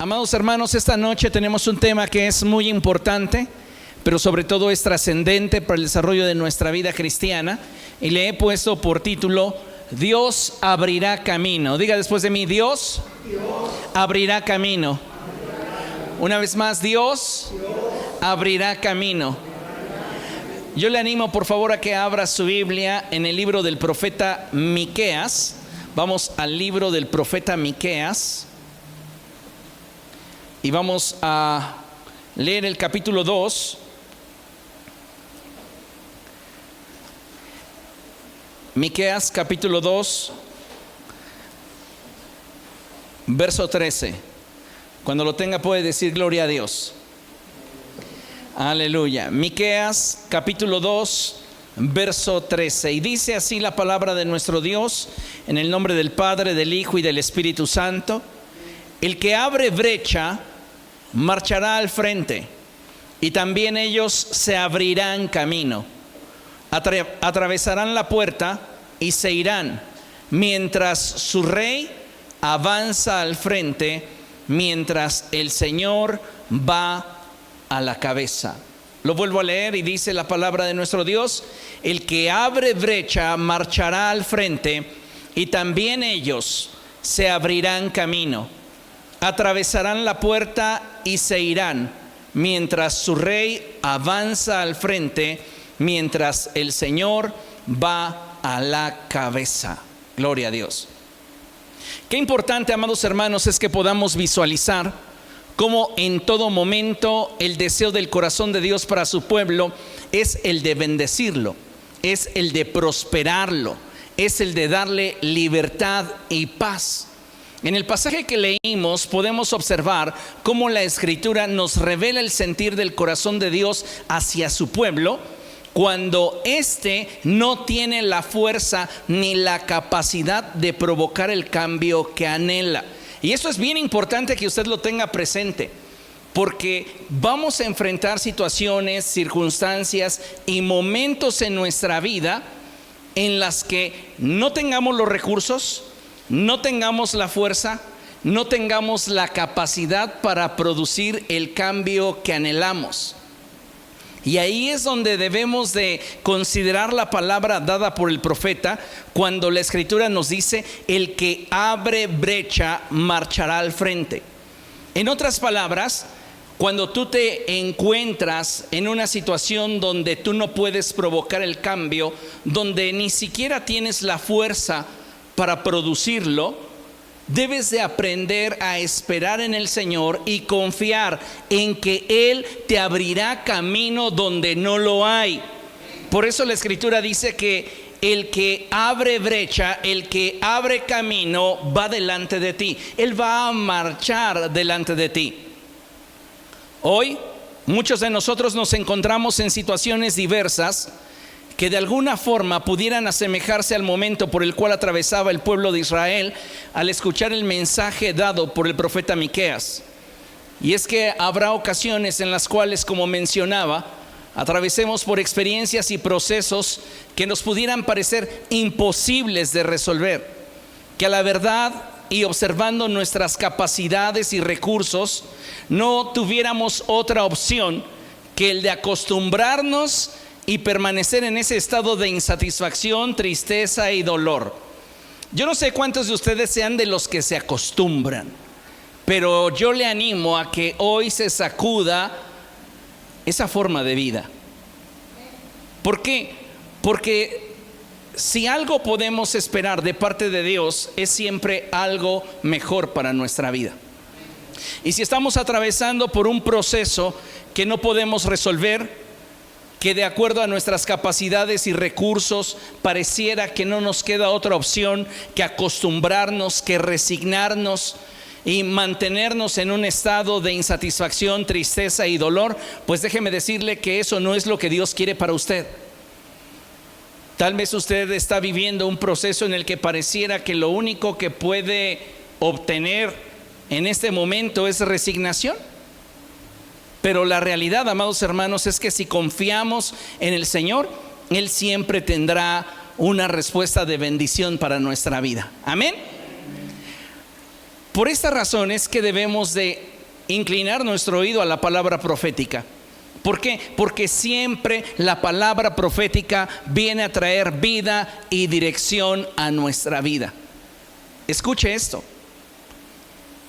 Amados hermanos, esta noche tenemos un tema que es muy importante, pero sobre todo es trascendente para el desarrollo de nuestra vida cristiana, y le he puesto por título: Dios abrirá camino. Diga después de mí: Dios abrirá camino. Una vez más: Dios abrirá camino. Yo le animo por favor a que abra su Biblia en el libro del profeta Miqueas. Vamos al libro del profeta Miqueas y vamos a leer el capítulo 2. Miqueas capítulo 2, verso 13. Cuando lo tenga puede decir gloria a Dios. Aleluya. Miqueas capítulo 2, verso 13. Y dice así la palabra de nuestro Dios, en el nombre del Padre, del Hijo y del Espíritu Santo: el que abre brecha marchará al frente, y también ellos se abrirán camino. Atravesarán la puerta y se irán, mientras su rey avanza al frente, mientras el Señor va a la cabeza. Lo vuelvo a leer y dice la palabra de nuestro Dios: el que abre brecha marchará al frente, y también ellos se abrirán camino. Atravesarán la puerta y se irán, mientras su rey avanza al frente, mientras el Señor va a la cabeza. Gloria a Dios. Qué importante, amados hermanos, es que podamos visualizar cómo en todo momento el deseo del corazón de Dios para su pueblo es el de bendecirlo, es el de prosperarlo, es el de darle libertad y paz. En el pasaje que leímos podemos observar cómo la Escritura nos revela el sentir del corazón de Dios hacia su pueblo, cuando éste no tiene la fuerza ni la capacidad de provocar el cambio que anhela. Y eso es bien importante que usted lo tenga presente, porque vamos a enfrentar situaciones, circunstancias y momentos en nuestra vida en las que no tengamos los recursos, no tengamos la fuerza, no tengamos la capacidad para producir el cambio que anhelamos. Y ahí es donde debemos de considerar la palabra dada por el profeta, cuando la Escritura nos dice: el que abre brecha marchará al frente. En otras palabras, cuando tú te encuentras en una situación donde tú no puedes provocar el cambio, donde ni siquiera tienes la fuerza para producirlo, debes de aprender a esperar en el Señor y confiar en que Él te abrirá camino donde no lo hay. Por eso la Escritura dice que el que abre brecha, el que abre camino, va delante de ti. Él va a marchar delante de ti. Hoy muchos de nosotros nos encontramos en situaciones diversas que de alguna forma pudieran asemejarse al momento por el cual atravesaba el pueblo de Israel al escuchar el mensaje dado por el profeta Miqueas. Y es que habrá ocasiones en las cuales, como mencionaba, atravesemos por experiencias y procesos que nos pudieran parecer imposibles de resolver, que a la verdad y observando nuestras capacidades y recursos, no tuviéramos otra opción que el de acostumbrarnos y permanecer en ese estado de insatisfacción, tristeza y dolor. Yo no sé cuántos de ustedes sean de los que se acostumbran, pero yo le animo a que hoy se sacuda esa forma de vida. ¿Por qué? Porque si algo podemos esperar de parte de Dios, es siempre algo mejor para nuestra vida. Y si estamos atravesando por un proceso que no podemos resolver, que de acuerdo a nuestras capacidades y recursos pareciera que no nos queda otra opción que acostumbrarnos, que resignarnos y mantenernos en un estado de insatisfacción, tristeza y dolor, pues déjeme decirle que eso no es lo que Dios quiere para usted. Tal vez usted está viviendo un proceso en el que pareciera que lo único que puede obtener en este momento es resignación. Pero la realidad, amados hermanos, es que si confiamos en el Señor, Él siempre tendrá una respuesta de bendición para nuestra vida. Amén. Por esta razón es que debemos de inclinar nuestro oído a la palabra profética. ¿Por qué? Porque siempre la palabra profética viene a traer vida y dirección a nuestra vida. Escuche esto.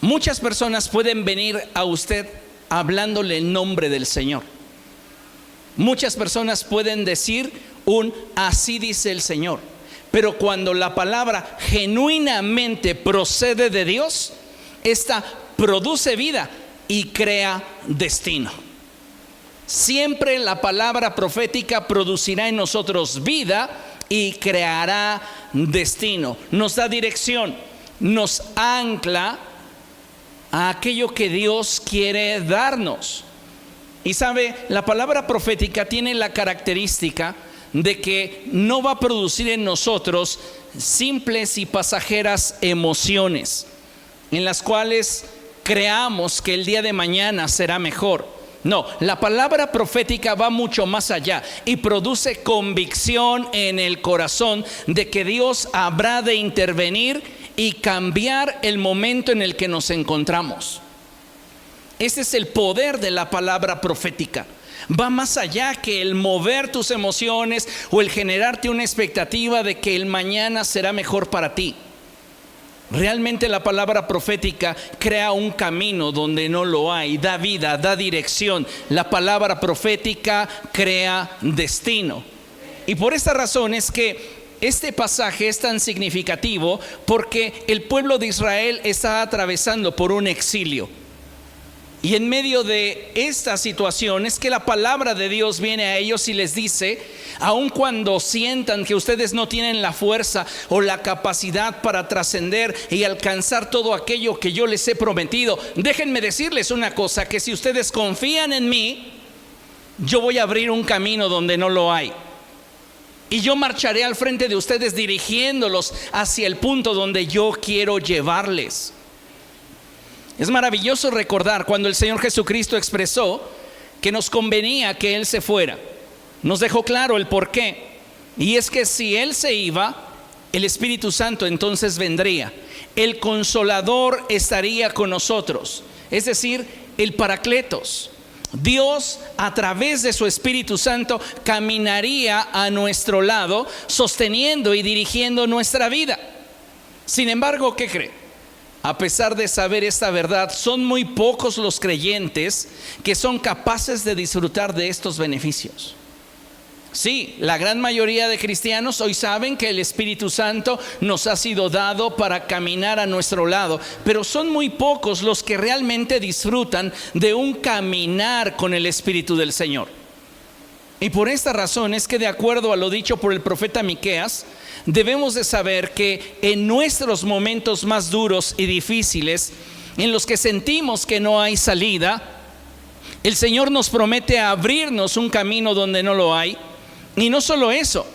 Muchas personas pueden venir a usted hablándole el nombre del Señor. Muchas personas pueden decir así dice el Señor. Pero cuando la palabra genuinamente procede de Dios, esta produce vida y crea destino. Siempre la palabra profética producirá en nosotros vida y creará destino. Nos da dirección, nos ancla a aquello que Dios quiere darnos. Y sabe, la palabra profética tiene la característica de que no va a producir en nosotros simples y pasajeras emociones en las cuales creamos que el día de mañana será mejor. No, la palabra profética va mucho más allá y produce convicción en el corazón de que Dios habrá de intervenir y cambiar el momento en el que nos encontramos. Ese es el poder de la palabra profética. Va más allá que el mover tus emociones o el generarte una expectativa de que el mañana será mejor para ti. Realmente la palabra profética crea un camino donde no lo hay, da vida, da dirección. La palabra profética crea destino. Y por esta razón es que este pasaje es tan significativo, porque el pueblo de Israel está atravesando por un exilio. Y en medio de esta situación es que la palabra de Dios viene a ellos y les dice: aun cuando sientan que ustedes no tienen la fuerza o la capacidad para trascender y alcanzar todo aquello que yo les he prometido, déjenme decirles una cosa, que si ustedes confían en mí, yo voy a abrir un camino donde no lo hay. Y yo marcharé al frente de ustedes dirigiéndolos hacia el punto donde yo quiero llevarles. Es maravilloso recordar cuando el Señor Jesucristo expresó que nos convenía que Él se fuera. Nos dejó claro el por qué. Y es que si Él se iba, el Espíritu Santo entonces vendría. El Consolador estaría con nosotros. Es decir, el Paracletos. Dios, a través de su Espíritu Santo, caminaría a nuestro lado, sosteniendo y dirigiendo nuestra vida. Sin embargo, ¿qué cree? A pesar de saber esta verdad, son muy pocos los creyentes que son capaces de disfrutar de estos beneficios. Sí, la gran mayoría de cristianos hoy saben que el Espíritu Santo nos ha sido dado para caminar a nuestro lado, pero son muy pocos los que realmente disfrutan de un caminar con el Espíritu del Señor. Y por esta razón es que, de acuerdo a lo dicho por el profeta Miqueas, debemos de saber que en nuestros momentos más duros y difíciles, en los que sentimos que no hay salida, el Señor nos promete abrirnos un camino donde no lo hay. Y no solo eso,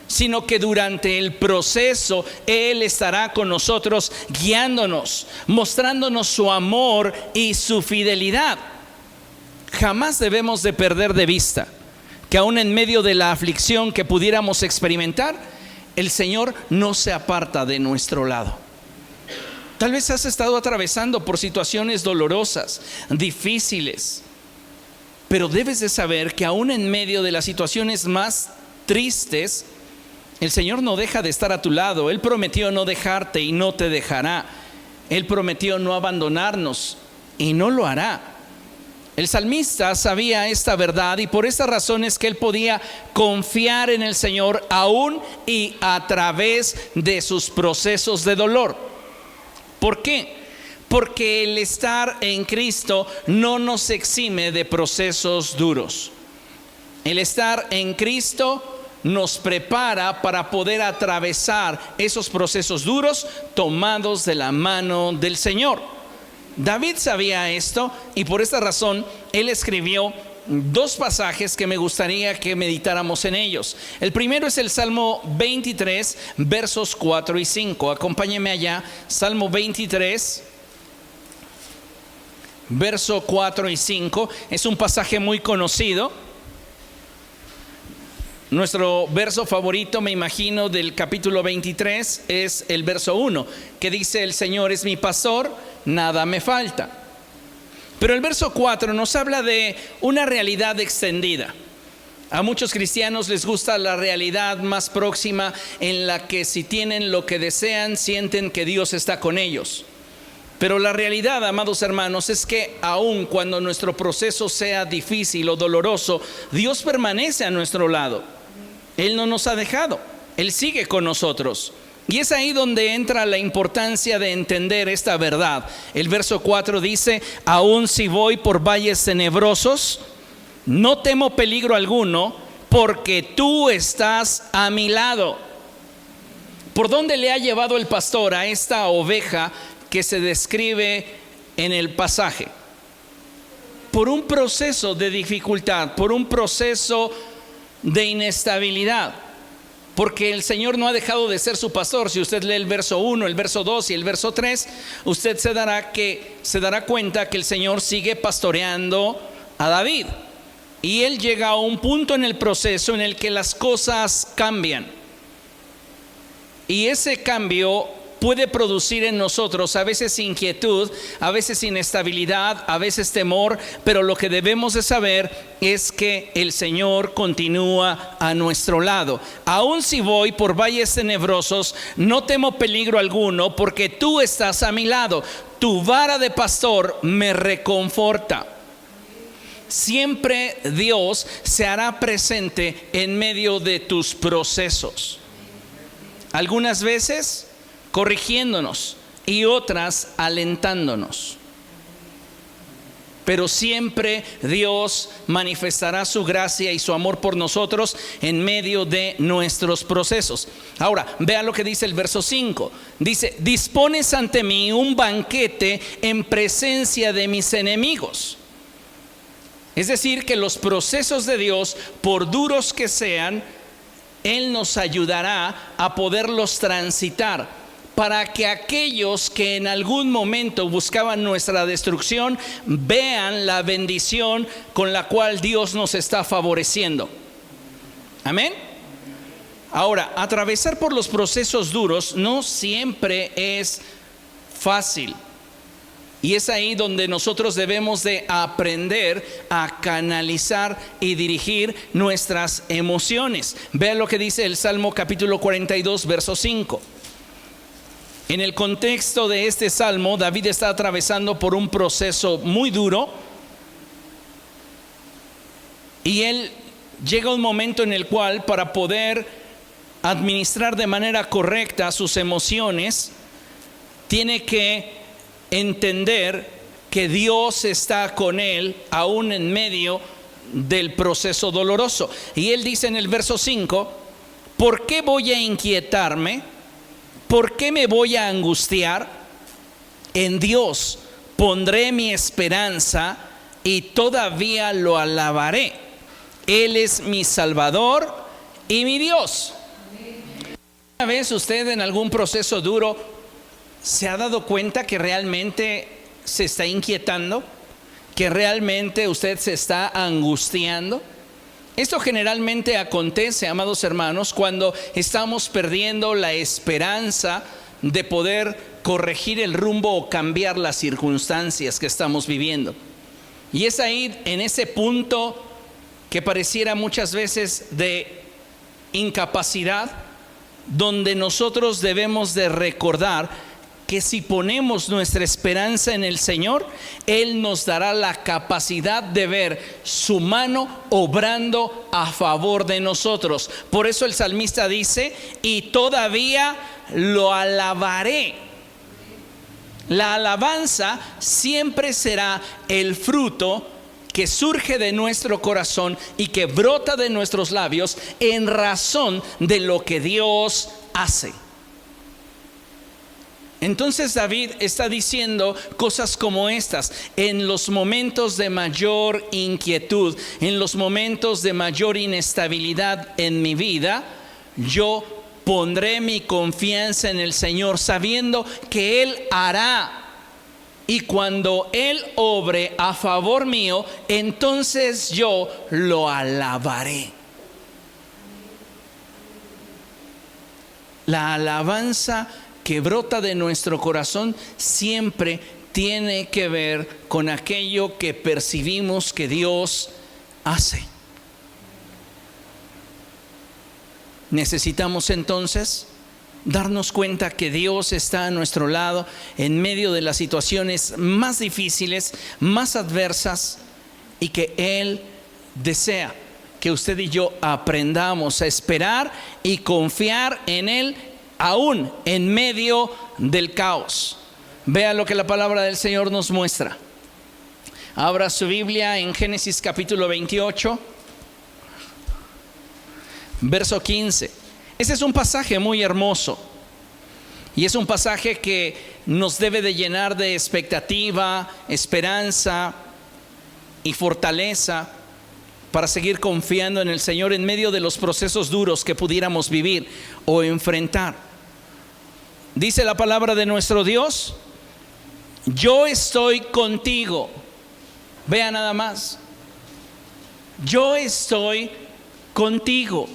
sino que durante el proceso Él estará con nosotros, guiándonos, mostrándonos su amor y su fidelidad. Jamás debemos de perder de vista que aún en medio de la aflicción que pudiéramos experimentar, el Señor no se aparta de nuestro lado. Tal vez has estado atravesando por situaciones dolorosas, difíciles, pero debes de saber que aún en medio de las situaciones más tristes, el Señor no deja de estar a tu lado. Él prometió no dejarte y no te dejará. Él prometió no abandonarnos y no lo hará. El salmista sabía esta verdad y por esta razón es que él podía confiar en el Señor aún y a través de sus procesos de dolor. ¿Por qué? Porque el estar en Cristo no nos exime de procesos duros. El estar en Cristo nos prepara para poder atravesar esos procesos duros tomados de la mano del Señor. David sabía esto y por esta razón él escribió dos pasajes que me gustaría que meditáramos en ellos. El primero es el Salmo 23, versos 4 y 5. Acompáñeme allá. Salmo 23, verso 4 y 5. Es un pasaje muy conocido. Nuestro verso favorito, me imagino, del capítulo 23 es el verso 1, que dice: el Señor es mi pastor, nada me falta. Pero el verso 4 nos habla de una realidad extendida. A muchos cristianos les gusta la realidad más próxima, en la que si tienen lo que desean, sienten que Dios está con ellos. Pero la realidad, amados hermanos, es que aun cuando nuestro proceso sea difícil o doloroso, Dios permanece a nuestro lado. Él no nos ha dejado, Él sigue con nosotros. Y es ahí donde entra la importancia de entender esta verdad. El verso 4 dice: aun si voy por valles tenebrosos, no temo peligro alguno, porque tú estás a mi lado. ¿Por dónde le ha llevado el pastor a esta oveja que se describe en el pasaje? Por un proceso de dificultad, por un proceso de inestabilidad. Porque el Señor no ha dejado de ser su pastor. Si usted lee el verso 1, el verso 2 y el verso 3, usted se dará cuenta que el Señor sigue pastoreando a David. Y él llega a un punto en el proceso en el que las cosas cambian. Y ese cambio puede producir en nosotros a veces inquietud, a veces inestabilidad, a veces temor, pero lo que debemos de saber es que el Señor continúa a nuestro lado. Aun si voy por valles tenebrosos, no temo peligro alguno, porque tú estás a mi lado. Tu vara de pastor me reconforta. Siempre Dios se hará presente en medio de tus procesos. Algunas veces corrigiéndonos y otras alentándonos. Pero siempre Dios manifestará su gracia y su amor por nosotros en medio de nuestros procesos. Ahora, vea lo que dice el verso 5. Dice: dispones ante mí un banquete en presencia de mis enemigos. Es decir, que los procesos de Dios, por duros que sean, Él nos ayudará a poderlos transitar, para que aquellos que en algún momento buscaban nuestra destrucción vean la bendición con la cual Dios nos está favoreciendo. Amén. Ahora, atravesar por los procesos duros no siempre es fácil. Y es ahí donde nosotros debemos de aprender a canalizar y dirigir nuestras emociones. Vean lo que dice el Salmo capítulo 42, verso 5. En el contexto de este salmo, David está atravesando por un proceso muy duro. Y él llega a un momento en el cual, para poder administrar de manera correcta sus emociones, tiene que entender que Dios está con él aún en medio del proceso doloroso. Y él dice en el verso 5: ¿por qué voy a inquietarme? ¿Por qué me voy a angustiar? En Dios pondré mi esperanza y todavía lo alabaré. Él es mi Salvador y mi Dios. ¿Una vez usted en algún proceso duro se ha dado cuenta que realmente se está inquietando? ¿Que realmente usted se está angustiando? Esto generalmente acontece, amados hermanos, cuando estamos perdiendo la esperanza de poder corregir el rumbo o cambiar las circunstancias que estamos viviendo. Y es ahí, en ese punto que pareciera muchas veces de incapacidad, donde nosotros debemos de recordar que si ponemos nuestra esperanza en el Señor, Él nos dará la capacidad de ver su mano obrando a favor de nosotros. Por eso el salmista dice: y todavía lo alabaré. La alabanza siempre será el fruto que surge de nuestro corazón y que brota de nuestros labios en razón de lo que Dios hace. Entonces David está diciendo cosas como estas: en los momentos de mayor inquietud, en los momentos de mayor inestabilidad en mi vida, yo pondré mi confianza en el Señor, sabiendo que Él hará. Y cuando Él obre a favor mío, entonces yo lo alabaré. La alabanza que brota de nuestro corazón siempre tiene que ver con aquello que percibimos que Dios hace. Necesitamos entonces darnos cuenta que Dios está a nuestro lado en medio de las situaciones más difíciles, más adversas, y que Él desea que usted y yo aprendamos a esperar y confiar en Él aún en medio del caos. Vea lo que la palabra del Señor nos muestra. Abra su Biblia en Génesis capítulo 28, verso 15. Ese es un pasaje muy hermoso y es un pasaje que nos debe de llenar de expectativa, esperanza y fortaleza para seguir confiando en el Señor en medio de los procesos duros que pudiéramos vivir o enfrentar. Dice la palabra de nuestro Dios: yo estoy contigo. Vea nada más. Yo estoy contigo.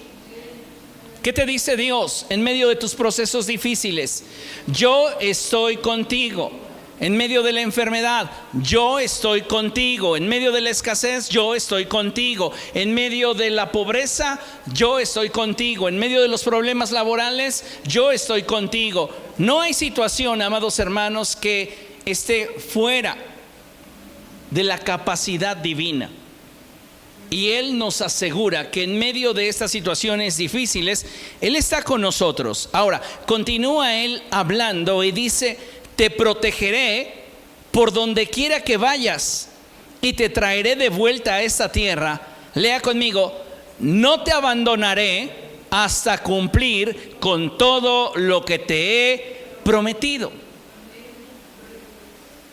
¿Qué te dice Dios en medio de tus procesos difíciles? Yo estoy contigo. En medio de la enfermedad, yo estoy contigo. En medio de la escasez, yo estoy contigo. En medio de la pobreza, yo estoy contigo. En medio de los problemas laborales, yo estoy contigo. No hay situación, amados hermanos, que esté fuera de la capacidad divina. Y Él nos asegura que en medio de estas situaciones difíciles, Él está con nosotros. Ahora, continúa Él hablando y dice: te protegeré por donde quiera que vayas y te traeré de vuelta a esta tierra. Lea conmigo: no te abandonaré hasta cumplir con todo lo que te he prometido.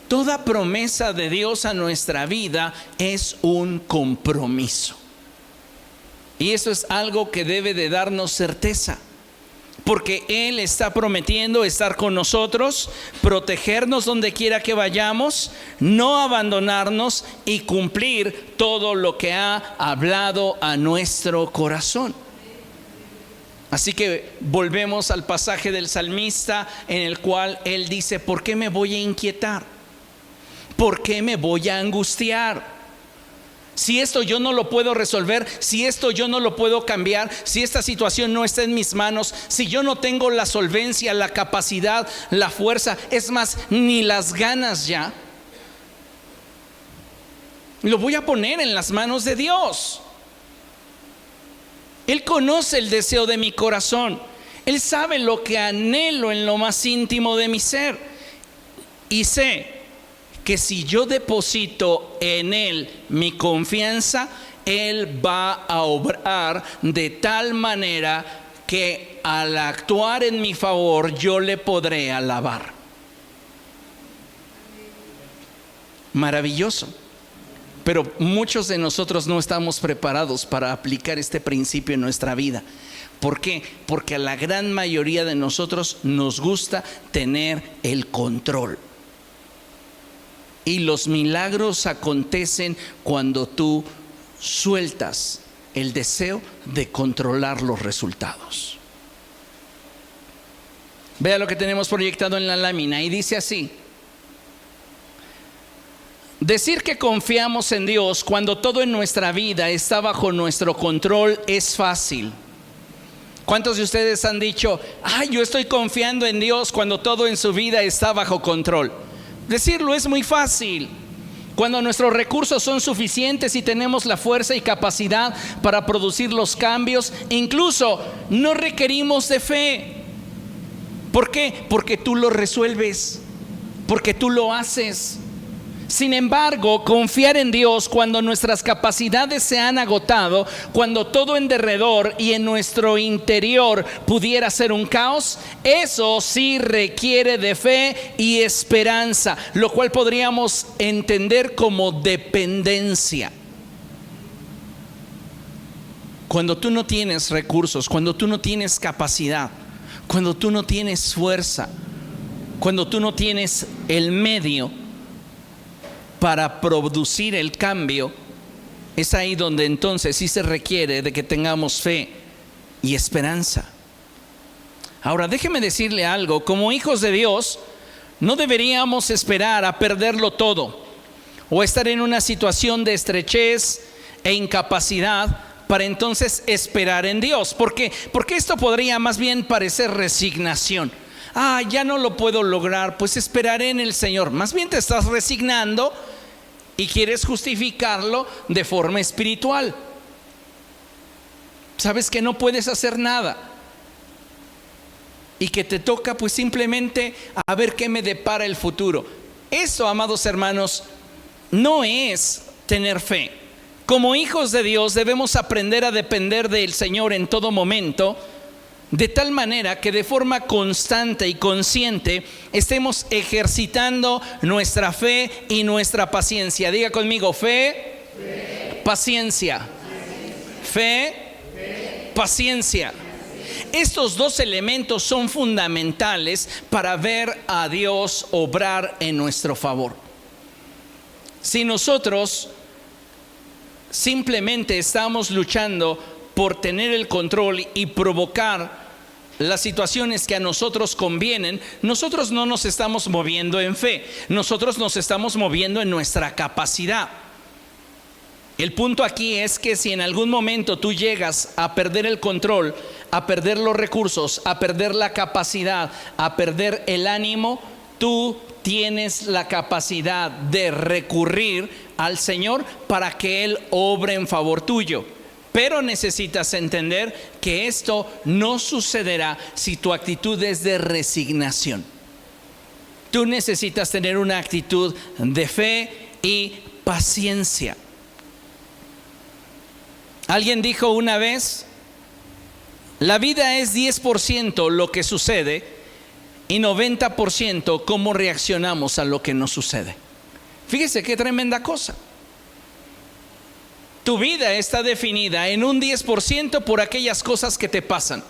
Toda promesa de Dios a nuestra vida es un compromiso. Y eso es algo que debe de darnos certeza. Porque Él está prometiendo estar con nosotros, protegernos donde quiera que vayamos, no abandonarnos y cumplir todo lo que ha hablado a nuestro corazón. Así que volvemos al pasaje del salmista en el cual él dice: ¿por qué me voy a inquietar? ¿Por qué me voy a angustiar? Si esto yo no lo puedo resolver, si esto yo no lo puedo cambiar, si esta situación no está en mis manos, si yo no tengo la solvencia, la capacidad, la fuerza, es más, ni las ganas ya, lo voy a poner en las manos de Dios. Él conoce el deseo de mi corazón. Él sabe lo que anhelo en lo más íntimo de mi ser. Y sé que si yo deposito en Él mi confianza, Él va a obrar de tal manera que al actuar en mi favor yo le podré alabar. Maravilloso. Pero muchos de nosotros no estamos preparados para aplicar este principio en nuestra vida. ¿Por qué? Porque a la gran mayoría de nosotros nos gusta tener el control. Y los milagros acontecen cuando tú sueltas el deseo de controlar los resultados. Vea lo que tenemos proyectado en la lámina y dice así: decir que confiamos en Dios cuando todo en nuestra vida está bajo nuestro control es fácil. ¿Cuántos de ustedes han dicho: yo estoy confiando en Dios cuando todo en su vida está bajo control? Decirlo es muy fácil. Cuando nuestros recursos son suficientes y tenemos la fuerza y capacidad para producir los cambios, incluso no requerimos de fe. ¿Por qué? Porque tú lo resuelves, porque tú lo haces. Sin embargo, confiar en Dios cuando nuestras capacidades se han agotado, cuando todo en derredor y en nuestro interior pudiera ser un caos, eso sí requiere de fe y esperanza, lo cual podríamos entender como dependencia. Cuando tú no tienes recursos, cuando tú no tienes capacidad, cuando tú no tienes fuerza, cuando tú no tienes el medio para producir el cambio, es ahí donde entonces sí se requiere de que tengamos fe y esperanza. Ahora déjeme decirle algo: como hijos de Dios, No deberíamos esperar a perderlo todo o estar en una situación de estrechez e incapacidad para entonces esperar en Dios. Porque esto podría más bien parecer resignación. Ya no lo puedo lograr, pues esperaré en el Señor. Más bien te estás resignando y quieres justificarlo de forma espiritual. Sabes que no puedes hacer nada y que te toca pues simplemente a ver qué me depara el futuro. Eso, amados hermanos, no es tener fe. Como hijos de Dios debemos aprender a depender del Señor en todo momento, de tal manera que de forma constante y consciente estemos ejercitando nuestra fe y nuestra paciencia. Diga conmigo: fe, paciencia. Fe, paciencia. Estos dos elementos son fundamentales para ver a Dios obrar en nuestro favor. Si nosotros simplemente estamos luchando por tener el control y provocar las situaciones que a nosotros convienen, nosotros no nos estamos moviendo en fe, nosotros nos estamos moviendo en nuestra capacidad. El punto aquí es que si en algún momento tú llegas a perder el control, a perder los recursos, a perder la capacidad, a perder el ánimo, tú tienes la capacidad de recurrir al Señor para que Él obre en favor tuyo. Pero necesitas entender que esto no sucederá si tu actitud es de resignación. Tú necesitas tener una actitud de fe y paciencia. Alguien dijo una vez: la vida es 10% lo que sucede y 90% cómo reaccionamos a lo que nos sucede. Fíjese qué tremenda cosa. Tu vida está definida en un 10% por aquellas cosas que te pasan.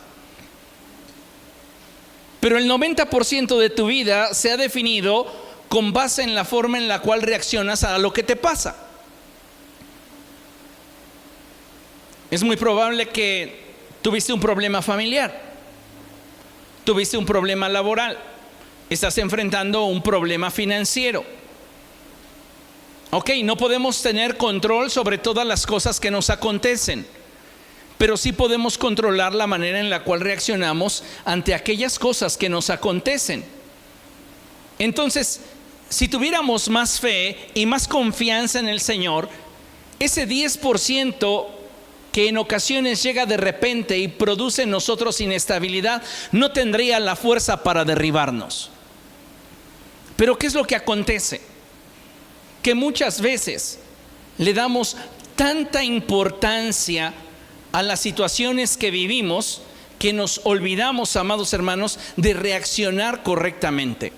Pero el 90% de tu vida se ha definido con base en la forma en la cual reaccionas a lo que te pasa. Es muy probable que tuviste un problema familiar, tuviste un problema laboral, estás enfrentando un problema financiero. No podemos tener control sobre todas las cosas que nos acontecen, pero sí podemos controlar la manera en la cual reaccionamos ante aquellas cosas que nos acontecen. Entonces, si tuviéramos más fe y más confianza en el Señor, ese 10% que en ocasiones llega de repente y produce en nosotros inestabilidad, no tendría la fuerza para derribarnos. Pero ¿qué es lo que acontece? Que muchas veces le damos tanta importancia a las situaciones que vivimos que nos olvidamos, amados hermanos, de reaccionar correctamente.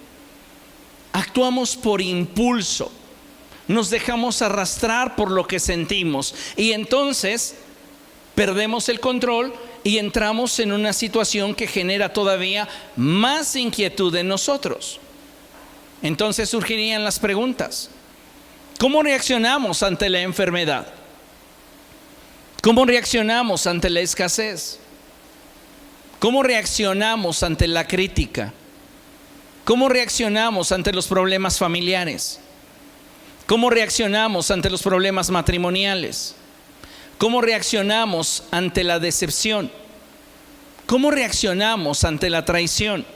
Actuamos por impulso, nos dejamos arrastrar por lo que sentimos y entonces perdemos el control y entramos en una situación que genera todavía más inquietud en nosotros. Entonces surgirían las preguntas: ¿cómo reaccionamos ante la enfermedad? ¿Cómo reaccionamos ante la escasez? ¿Cómo reaccionamos ante la crítica? ¿Cómo reaccionamos ante los problemas familiares? ¿Cómo reaccionamos ante los problemas matrimoniales? ¿Cómo reaccionamos ante la decepción? ¿Cómo reaccionamos ante la traición?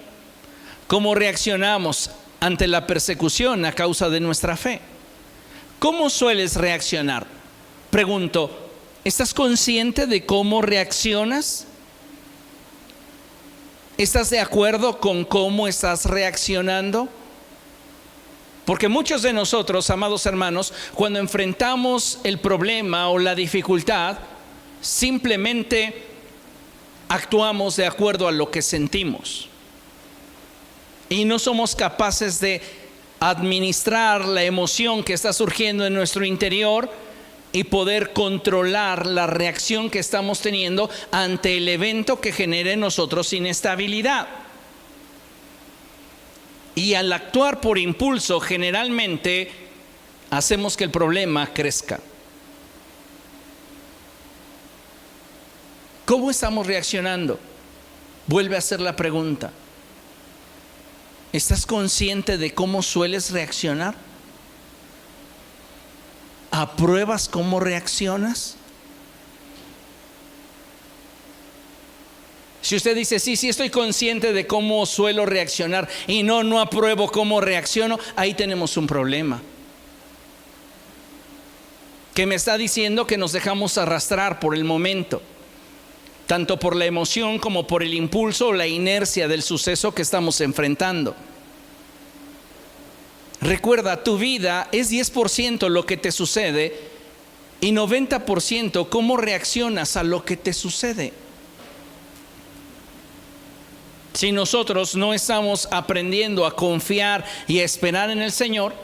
¿Cómo reaccionamos ante la persecución a causa de nuestra fe? ¿Cómo sueles reaccionar? Pregunto, ¿estás consciente de cómo reaccionas? ¿Estás de acuerdo con cómo estás reaccionando? Porque muchos de nosotros, amados hermanos, cuando enfrentamos el problema o la dificultad, simplemente actuamos de acuerdo a lo que sentimos. Y no somos capaces de administrar la emoción que está surgiendo en nuestro interior y poder controlar la reacción que estamos teniendo ante el evento que genere en nosotros inestabilidad. Y al actuar por impulso, generalmente hacemos que el problema crezca. ¿Cómo estamos reaccionando? Vuelve a hacer la pregunta. ¿Estás consciente de cómo sueles reaccionar? ¿Apruebas cómo reaccionas? Si usted dice, sí, estoy consciente de cómo suelo reaccionar y no apruebo cómo reacciono, ahí tenemos un problema. Que me está diciendo que nos dejamos arrastrar por el momento, tanto por la emoción como por el impulso o la inercia del suceso que estamos enfrentando. Recuerda, tu vida es 10% lo que te sucede y 90% cómo reaccionas a lo que te sucede. Si nosotros no estamos aprendiendo a confiar y a esperar en el Señor,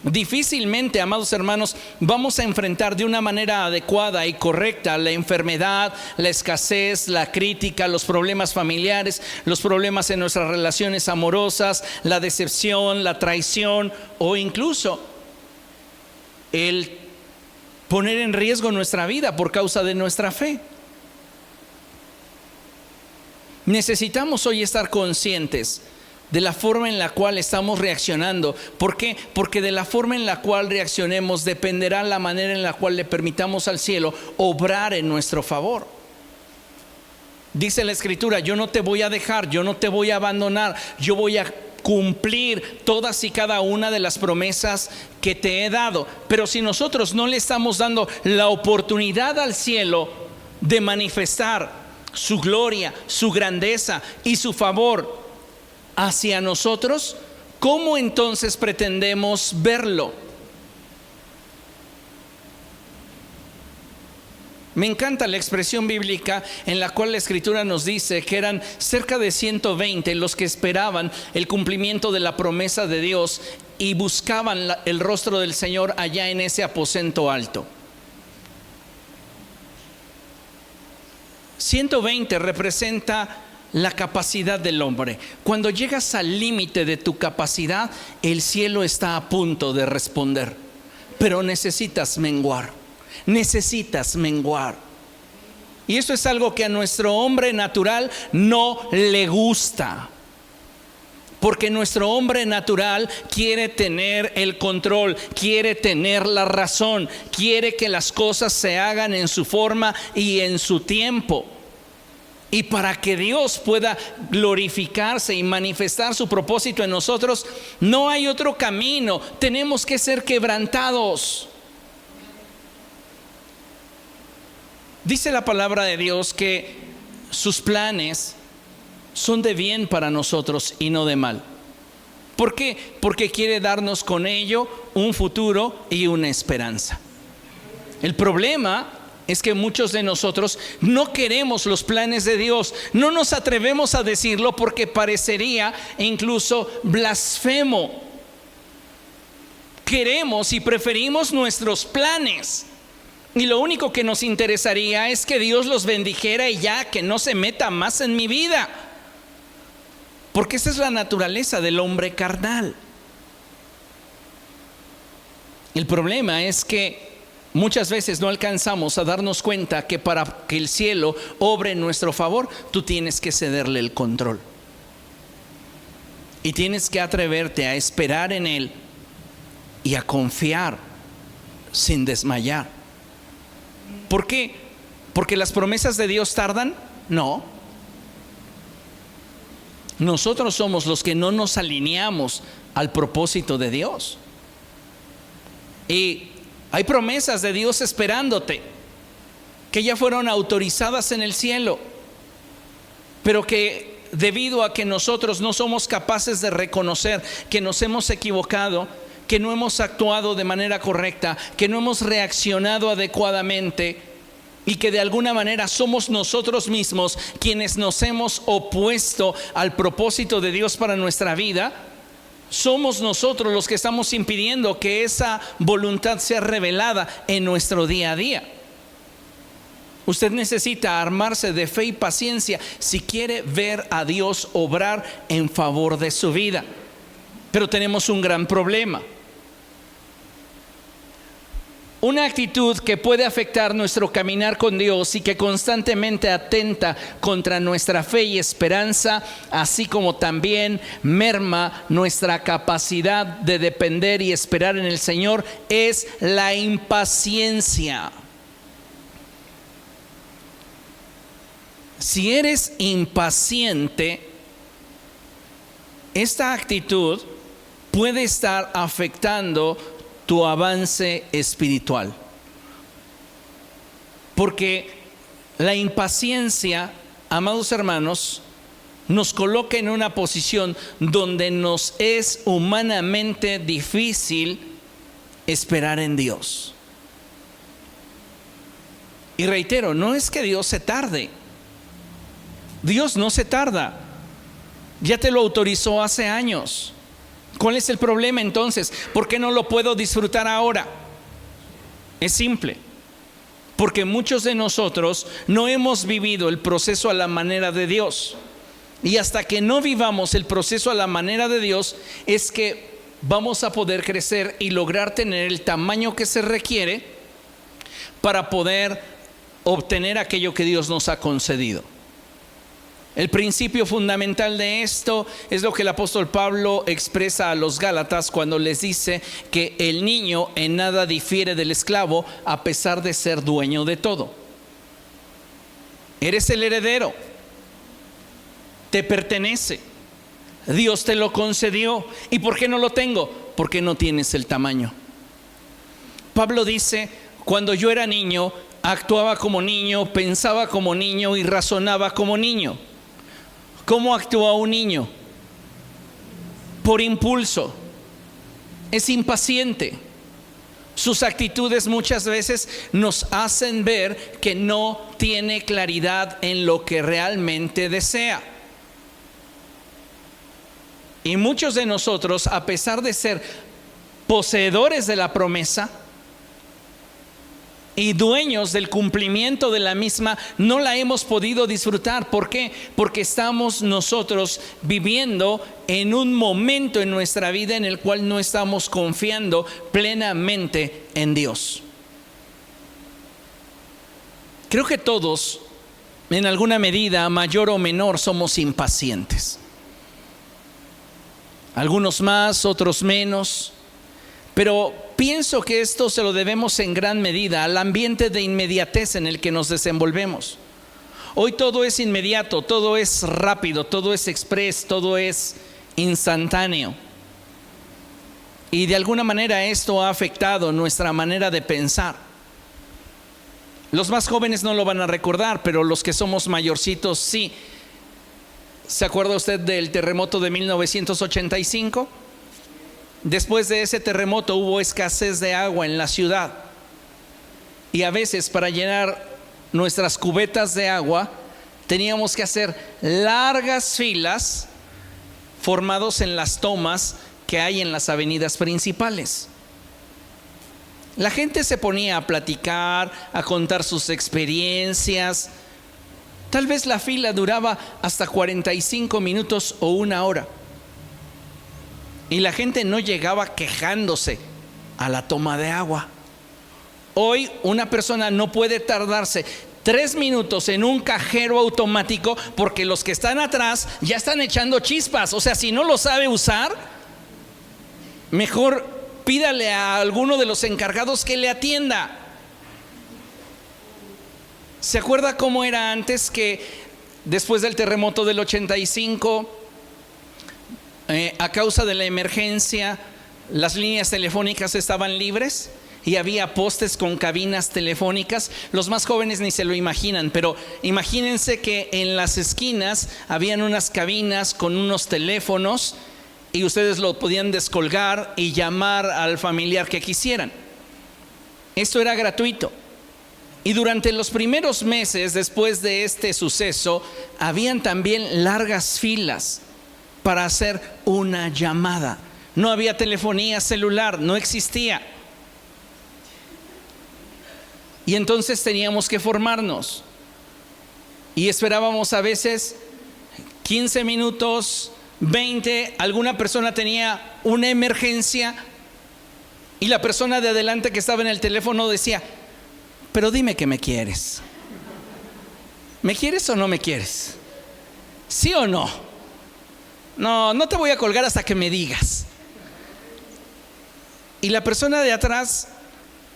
difícilmente, amados hermanos, vamos a enfrentar de una manera adecuada y correcta la enfermedad, la escasez, la crítica, los problemas familiares, los problemas en nuestras relaciones amorosas, la decepción, la traición o incluso el poner en riesgo nuestra vida por causa de nuestra fe. Necesitamos hoy estar conscientes de la forma en la cual estamos reaccionando. ¿Por qué? Porque de la forma en la cual reaccionemos dependerá la manera en la cual le permitamos al cielo obrar en nuestro favor. Dice la Escritura, yo no te voy a dejar, yo no te voy a abandonar, yo voy a cumplir todas y cada una de las promesas que te he dado. Pero si nosotros no le estamos dando la oportunidad al cielo de manifestar su gloria, su grandeza y su favor hacia nosotros, ¿cómo entonces pretendemos verlo? Me encanta la expresión bíblica en la cual la Escritura nos dice que eran cerca de 120 los que esperaban el cumplimiento de la promesa de Dios y buscaban el rostro del Señor allá en ese aposento alto. 120 representa la capacidad del hombre. Cuando llegas al límite de tu capacidad, el cielo está a punto de responder, pero necesitas menguar. Y eso es algo que a nuestro hombre natural no le gusta, porque nuestro hombre natural quiere tener el control, quiere tener la razón, quiere que las cosas se hagan en su forma y en su tiempo. Y para que Dios pueda glorificarse y manifestar su propósito en nosotros, no hay otro camino. Tenemos que ser quebrantados. Dice la palabra de Dios que sus planes son de bien para nosotros y no de mal. ¿Por qué? Porque quiere darnos con ello un futuro y una esperanza. El problema es que muchos de nosotros no queremos los planes de Dios. No nos atrevemos a decirlo porque parecería incluso blasfemo. Queremos y preferimos nuestros planes. Y lo único que nos interesaría es que Dios los bendijera y ya, que no se meta más en mi vida. Porque esa es la naturaleza del hombre carnal. El problema es que muchas veces no alcanzamos a darnos cuenta que para que el cielo obre en nuestro favor, tú tienes que cederle el control. Y tienes que atreverte a esperar en Él y a confiar sin desmayar. ¿Por qué? ¿Porque las promesas de Dios tardan? No. Nosotros somos los que no nos alineamos al propósito de Dios. Y hay promesas de Dios esperándote, que ya fueron autorizadas en el cielo, pero que debido a que nosotros no somos capaces de reconocer que nos hemos equivocado, que no hemos actuado de manera correcta, que no hemos reaccionado adecuadamente y que de alguna manera somos nosotros mismos quienes nos hemos opuesto al propósito de Dios para nuestra vida, somos nosotros los que estamos impidiendo que esa voluntad sea revelada en nuestro día a día. Usted necesita armarse de fe y paciencia si quiere ver a Dios obrar en favor de su vida. Pero tenemos un gran problema. Una actitud que puede afectar nuestro caminar con Dios y que constantemente atenta contra nuestra fe y esperanza, así como también merma nuestra capacidad de depender y esperar en el Señor, es la impaciencia. Si eres impaciente, esta actitud puede estar afectando tu avance espiritual. Porque la impaciencia, amados hermanos, nos coloca en una posición donde nos es humanamente difícil esperar en Dios. Y reitero, no es que Dios se tarde. Dios no se tarda. Ya te lo autorizó hace años. ¿Cuál es el problema entonces? ¿Por qué no lo puedo disfrutar ahora? Es simple. Porque muchos de nosotros no hemos vivido el proceso a la manera de Dios. Y hasta que no vivamos el proceso a la manera de Dios, es que vamos a poder crecer y lograr tener el tamaño que se requiere para poder obtener aquello que Dios nos ha concedido. El principio fundamental de esto es lo que el apóstol Pablo expresa a los Gálatas cuando les dice que el niño en nada difiere del esclavo a pesar de ser dueño de todo. Eres el heredero, te pertenece, Dios te lo concedió. ¿Y por qué no lo tengo? Porque no tienes el tamaño. Pablo dice: cuando yo era niño, actuaba como niño, pensaba como niño y razonaba como niño. ¿Cómo actúa un niño? Por impulso. Es impaciente. Sus actitudes muchas veces nos hacen ver que no tiene claridad en lo que realmente desea. Y muchos de nosotros, a pesar de ser poseedores de la promesa y dueños del cumplimiento de la misma, no la hemos podido disfrutar. ¿Por qué? Porque estamos nosotros viviendo en un momento en nuestra vida en el cual no estamos confiando plenamente en Dios. Creo que todos, en alguna medida, mayor o menor, somos impacientes. Algunos más, otros menos. Pero pienso que esto se lo debemos en gran medida al ambiente de inmediatez en el que nos desenvolvemos. Hoy todo es inmediato, todo es rápido, todo es express, todo es instantáneo. Y de alguna manera esto ha afectado nuestra manera de pensar. Los más jóvenes no lo van a recordar, pero los que somos mayorcitos sí. ¿Se acuerda usted del terremoto de 1985? Después de ese terremoto hubo escasez de agua en la ciudad. Y a veces para llenar nuestras cubetas de agua teníamos que hacer largas filas formados en las tomas que hay en las avenidas principales. La gente se ponía a platicar, a contar sus experiencias. Tal vez la fila duraba hasta 45 minutos o una hora. Y la gente no llegaba quejándose a la toma de agua. Hoy una persona no puede tardarse 3 minutos en un cajero automático porque los que están atrás ya están echando chispas. O sea, si no lo sabe usar, mejor pídale a alguno de los encargados que le atienda. ¿Se acuerda cómo era antes, que después del terremoto del 85, a causa de la emergencia, las líneas telefónicas estaban libres y había postes con cabinas telefónicas? Los más jóvenes ni se lo imaginan, pero imagínense que en las esquinas habían unas cabinas con unos teléfonos y ustedes lo podían descolgar y llamar al familiar que quisieran. Esto era gratuito. Y durante los primeros meses después de este suceso, habían también largas filas para hacer una llamada. No había telefonía celular, no existía. Y entonces teníamos que formarnos. Y esperábamos a veces 15 minutos, 20, alguna persona tenía una emergencia Y la persona de adelante que estaba en el teléfono decía: pero dime que me quieres. ¿Me quieres o no me quieres? ¿Sí o no? No, no te voy a colgar hasta que me digas. Y la persona de atrás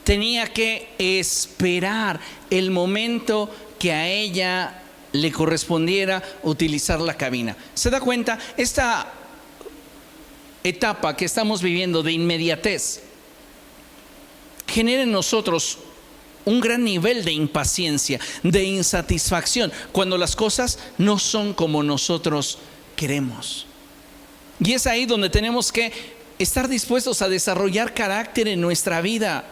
tenía que esperar el momento que a ella le correspondiera utilizar la cabina. ¿Se da cuenta? Esta etapa que estamos viviendo de inmediatez genera en nosotros un gran nivel de impaciencia, de insatisfacción, cuando las cosas no son como nosotros queremos. Y es ahí donde tenemos que estar dispuestos a desarrollar carácter en nuestra vida.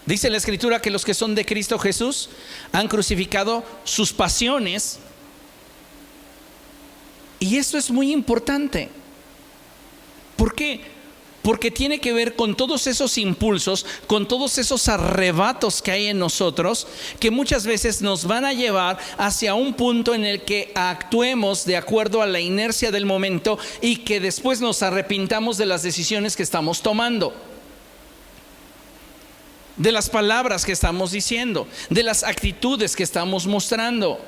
Dice la Escritura que los que son de Cristo Jesús han crucificado sus pasiones. Y esto es muy importante. ¿Por qué? Porque tiene que ver con todos esos impulsos, con todos esos arrebatos que hay en nosotros, que muchas veces nos van a llevar hacia un punto en el que actuemos de acuerdo a la inercia del momento y que después nos arrepintamos de las decisiones que estamos tomando, de las palabras que estamos diciendo, de las actitudes que estamos mostrando.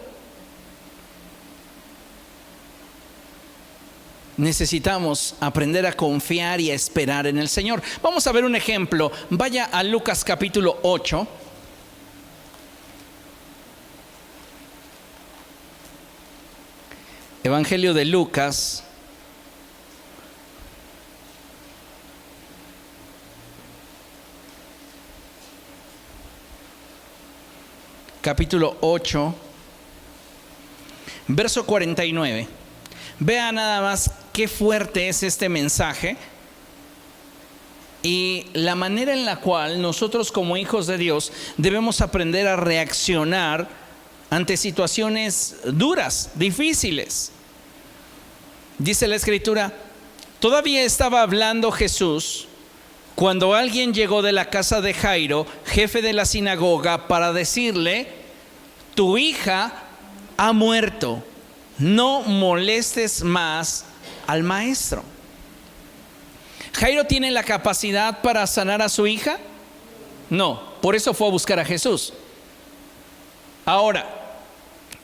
Necesitamos aprender a confiar y a esperar en el Señor. Vamos a ver un ejemplo. Vaya a Lucas capítulo 8. Evangelio de Lucas. Capítulo 8, verso 49. Vea nada más qué fuerte es este mensaje y la manera en la cual nosotros como hijos de Dios debemos aprender a reaccionar ante situaciones duras, difíciles. Dice la Escritura: todavía estaba hablando Jesús cuando alguien llegó de la casa de Jairo, jefe de la sinagoga, para decirle: tu hija ha muerto, no molestes más al maestro. ¿Jairo tiene la capacidad para sanar a su hija? No, por eso fue a buscar a Jesús. Ahora,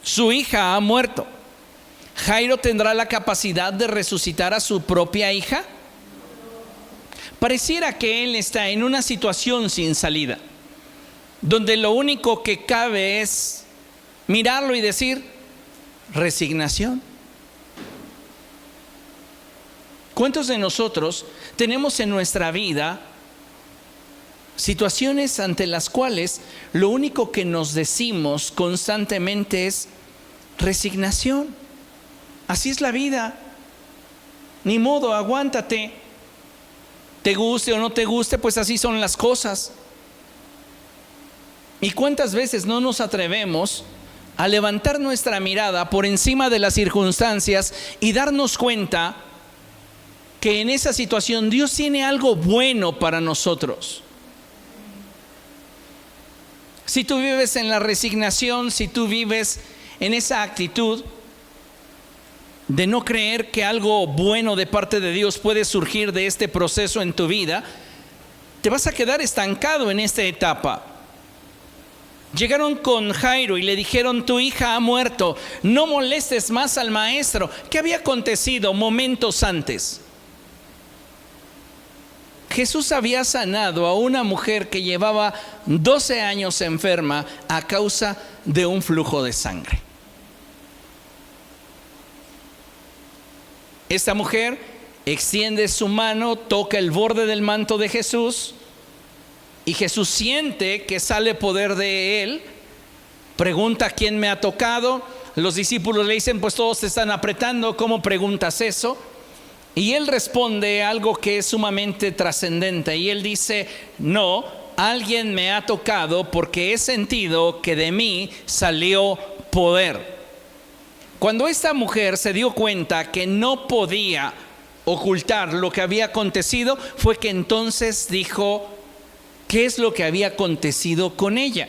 su hija ha muerto. ¿Jairo tendrá la capacidad de resucitar a su propia hija? Pareciera que él está en una situación sin salida, donde lo único que cabe es mirarlo y decir: resignación. ¿Cuántos de nosotros tenemos en nuestra vida situaciones ante las cuales lo único que nos decimos constantemente es resignación? Así es la vida. Ni modo, aguántate. Te guste o no te guste, pues así son las cosas. ¿Y cuántas veces no nos atrevemos a levantar nuestra mirada por encima de las circunstancias y darnos cuenta que en esa situación Dios tiene algo bueno para nosotros? Si tú vives en la resignación, si tú vives en esa actitud de no creer que algo bueno de parte de Dios puede surgir de este proceso en tu vida, te vas a quedar estancado en esta etapa. Llegaron con Jairo y le dijeron: tu hija ha muerto, no molestes más al maestro. ¿Qué había acontecido momentos antes? Jesús había sanado a una mujer que llevaba 12 años enferma a causa de un flujo de sangre. Esta mujer extiende su mano, toca el borde del manto de Jesús, y Jesús siente que sale poder de él. Pregunta: ¿quién me ha tocado? Los discípulos le dicen: pues todos te están apretando, ¿cómo preguntas eso? Y él responde algo que es sumamente trascendente, y él dice: no, alguien me ha tocado porque he sentido que de mí salió poder. Cuando esta mujer se dio cuenta que no podía ocultar lo que había acontecido, fue que entonces dijo qué es lo que había acontecido con ella.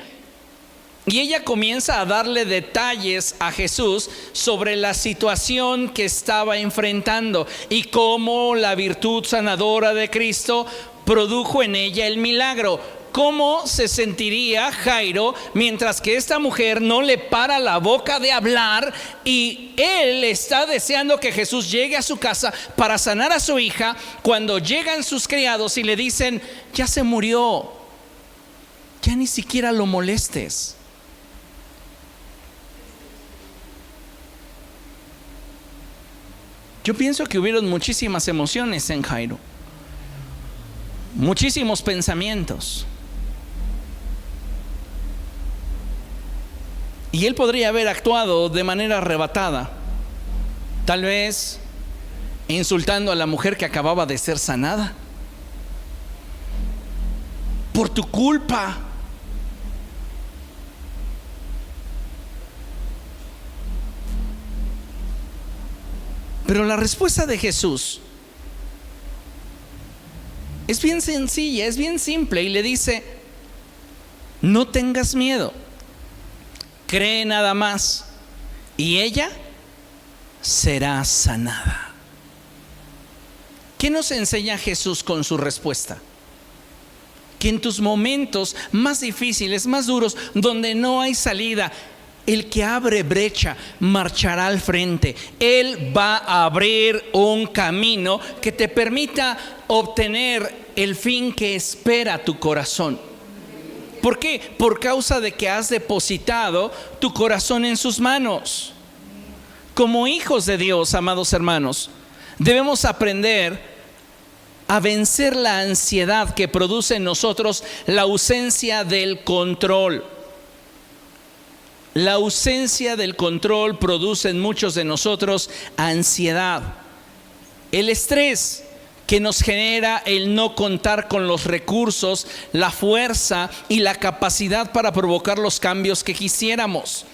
Y ella comienza a darle detalles a Jesús sobre la situación que estaba enfrentando y cómo la virtud sanadora de Cristo produjo en ella el milagro. ¿Cómo se sentiría Jairo mientras que esta mujer no le para la boca de hablar y él está deseando que Jesús llegue a su casa para sanar a su hija, cuando llegan sus criados y le dicen: ya se murió, ya ni siquiera lo molestes? Yo pienso que hubieron muchísimas emociones en Jairo, muchísimos pensamientos. Y él podría haber actuado de manera arrebatada, tal vez insultando a la mujer que acababa de ser sanada. Por tu culpa. Pero la respuesta de Jesús es bien sencilla, es bien simple, y le dice: no tengas miedo, cree nada más y ella será sanada. ¿Qué nos enseña Jesús con su respuesta? Que en tus momentos más difíciles, más duros, donde no hay salida, el que abre brecha marchará al frente. Él va a abrir un camino que te permita obtener el fin que espera tu corazón. ¿Por qué? Por causa de que has depositado tu corazón en sus manos. Como hijos de Dios, amados hermanos, debemos aprender a vencer la ansiedad que produce en nosotros la ausencia del control. La ausencia del control produce en muchos de nosotros ansiedad. El estrés que nos genera el no contar con los recursos, la fuerza y la capacidad para provocar los cambios que quisiéramos.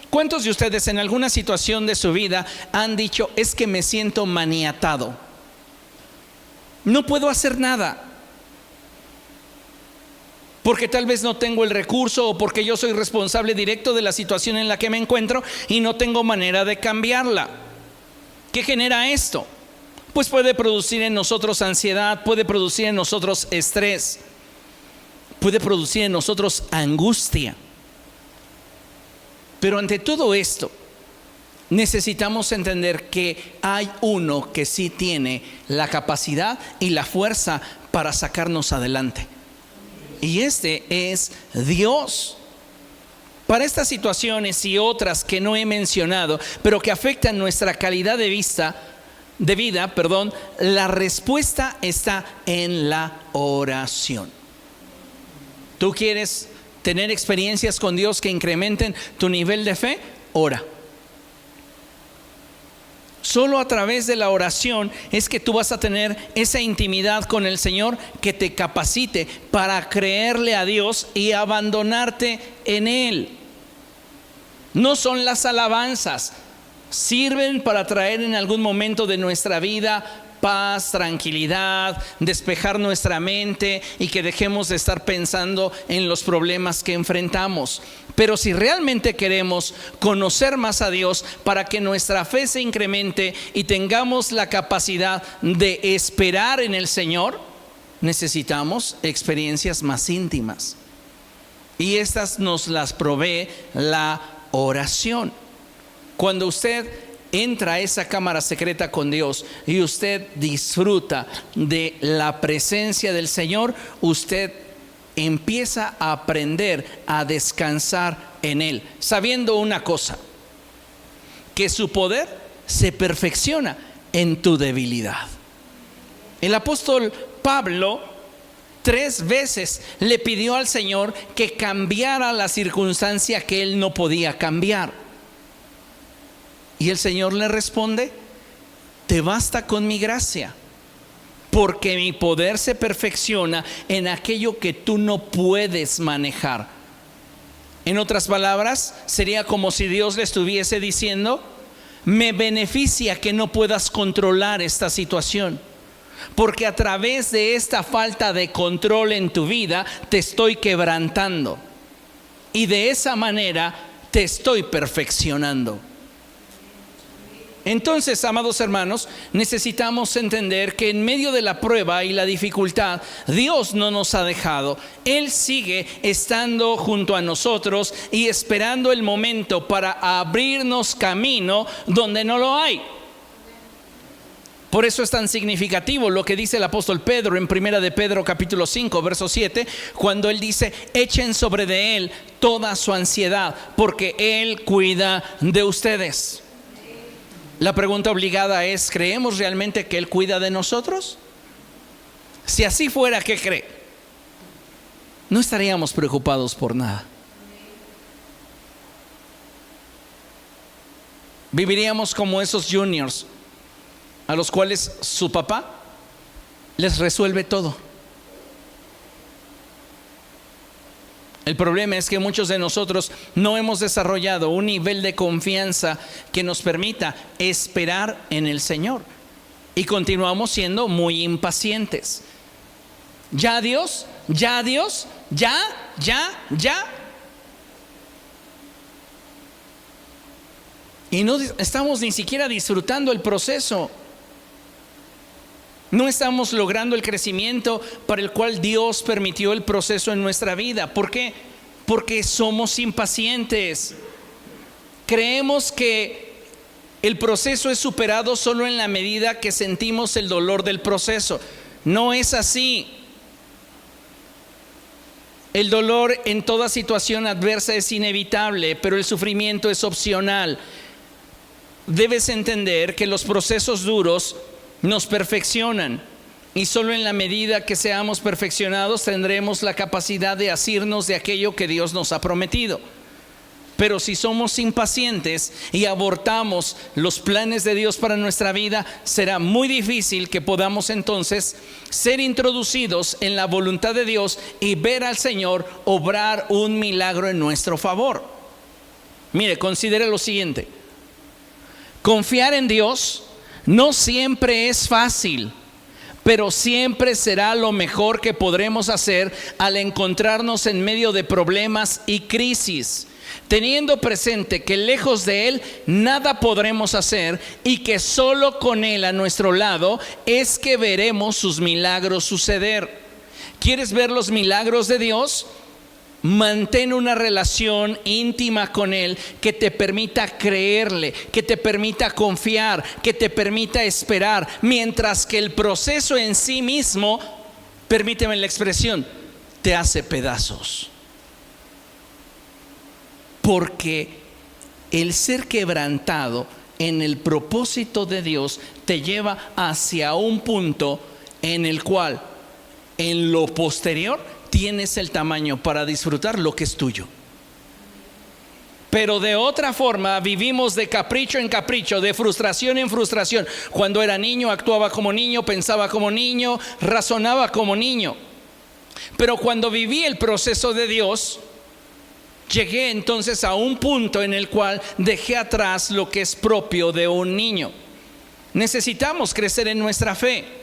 ¿Cuántos de ustedes en alguna situación de su vida han dicho: es que me siento maniatado, no puedo hacer nada? Porque tal vez no tengo el recurso, o porque yo soy responsable directo de la situación en la que me encuentro y no tengo manera de cambiarla. ¿Qué genera esto? Pues puede producir en nosotros ansiedad, puede producir en nosotros estrés, puede producir en nosotros angustia. Pero ante todo esto, necesitamos entender que hay uno que sí tiene la capacidad y la fuerza para sacarnos adelante. Y este es Dios. Para estas situaciones y otras que no he mencionado, pero que afectan nuestra calidad de vida, la respuesta está en la oración. ¿Tú quieres tener experiencias con Dios que incrementen tu nivel de fe? Ora. Solo a través de la oración es que tú vas a tener esa intimidad con el Señor que te capacite para creerle a Dios y abandonarte en Él. No son las alabanzas. Sirven para traer en algún momento de nuestra vida paz, tranquilidad, despejar nuestra mente y que dejemos de estar pensando en los problemas que enfrentamos. Pero si realmente queremos conocer más a Dios para que nuestra fe se incremente y tengamos la capacidad de esperar en el Señor, necesitamos experiencias más íntimas. Y estas nos las provee la oración. Cuando usted entra a esa cámara secreta con Dios y usted disfruta de la presencia del Señor, usted empieza a aprender a descansar en Él, sabiendo una cosa: que su poder se perfecciona en tu debilidad. El apóstol Pablo 3 veces le pidió al Señor que cambiara la circunstancia que él no podía cambiar. Y el Señor le responde: te basta con mi gracia, porque mi poder se perfecciona en aquello que tú no puedes manejar. En otras palabras, sería como si Dios le estuviese diciendo: me beneficia que no puedas controlar esta situación, porque a través de esta falta de control en tu vida te estoy quebrantando, y de esa manera te estoy perfeccionando. Entonces, amados hermanos, necesitamos entender que en medio de la prueba y la dificultad, Dios no nos ha dejado. Él sigue estando junto a nosotros y esperando el momento para abrirnos camino donde no lo hay. Por eso es tan significativo lo que dice el apóstol Pedro en 1 de Pedro capítulo 5 verso 7, cuando él dice: echen sobre de él toda su ansiedad, porque él cuida de ustedes. La pregunta obligada es: ¿creemos realmente que él cuida de nosotros? Si así fuera, ¿qué cree? No estaríamos preocupados por nada. Viviríamos como esos juniors a los cuales su papá les resuelve todo. El problema es que muchos de nosotros no hemos desarrollado un nivel de confianza que nos permita esperar en el Señor, y continuamos siendo muy impacientes. Ya Dios, ya Dios, ya. Y no estamos ni siquiera disfrutando el proceso. No estamos logrando el crecimiento para el cual Dios permitió el proceso en nuestra vida. ¿Por qué? Porque somos impacientes. Creemos que el proceso es superado solo en la medida que sentimos el dolor del proceso. No es así. El dolor en toda situación adversa es inevitable, pero el sufrimiento es opcional. Debes entender que los procesos duros nos perfeccionan, y solo en la medida que seamos perfeccionados tendremos la capacidad de asirnos de aquello que Dios nos ha prometido. Pero si somos impacientes y abortamos los planes de Dios para nuestra vida, será muy difícil que podamos entonces ser introducidos en la voluntad de Dios y ver al Señor obrar un milagro en nuestro favor. Mire, considere lo siguiente: confiar en Dios no siempre es fácil, pero siempre será lo mejor que podremos hacer al encontrarnos en medio de problemas y crisis, teniendo presente que lejos de Él nada podremos hacer, y que solo con Él a nuestro lado es que veremos sus milagros suceder. ¿Quieres ver los milagros de Dios? Mantén una relación íntima con Él que te permita creerle, que te permita confiar, que te permita esperar, mientras que el proceso en sí mismo, permíteme la expresión, te hace pedazos. Porque el ser quebrantado en el propósito de Dios te lleva hacia un punto en el cual, en lo posterior, tienes el tamaño para disfrutar lo que es tuyo. Pero de otra forma vivimos de capricho en capricho, de frustración en frustración. Cuando era niño actuaba como niño, pensaba como niño, razonaba como niño. Pero cuando viví el proceso de Dios, llegué entonces a un punto en el cual dejé atrás lo que es propio de un niño. Necesitamos crecer en nuestra fe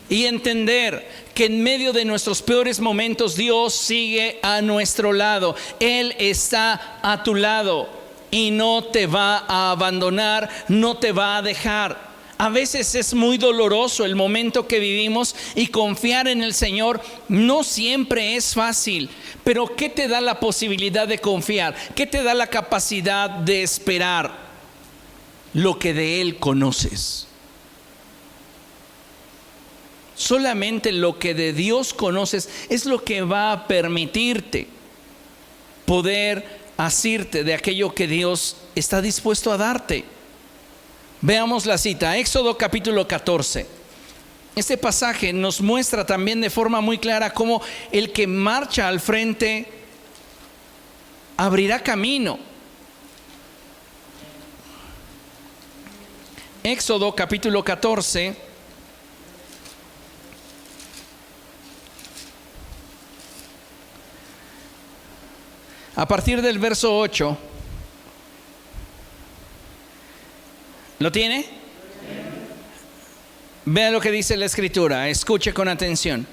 y entender que en medio de nuestros peores momentos Dios sigue a nuestro lado. Él está a tu lado y no te va a abandonar, no te va a dejar. A veces es muy doloroso el momento que vivimos, y confiar en el Señor no siempre es fácil. Pero ¿qué te da la posibilidad de confiar? ¿Qué te da la capacidad de esperar? Lo que de Él conoces. Solamente lo que de Dios conoces es lo que va a permitirte poder asirte de aquello que Dios está dispuesto a darte. Veamos la cita, Éxodo capítulo 14. Este pasaje nos muestra también de forma muy clara cómo el que marcha al frente abrirá camino. Éxodo capítulo 14. A partir del verso 8. ¿Lo tiene? Vea lo que dice la Escritura, escuche con atención.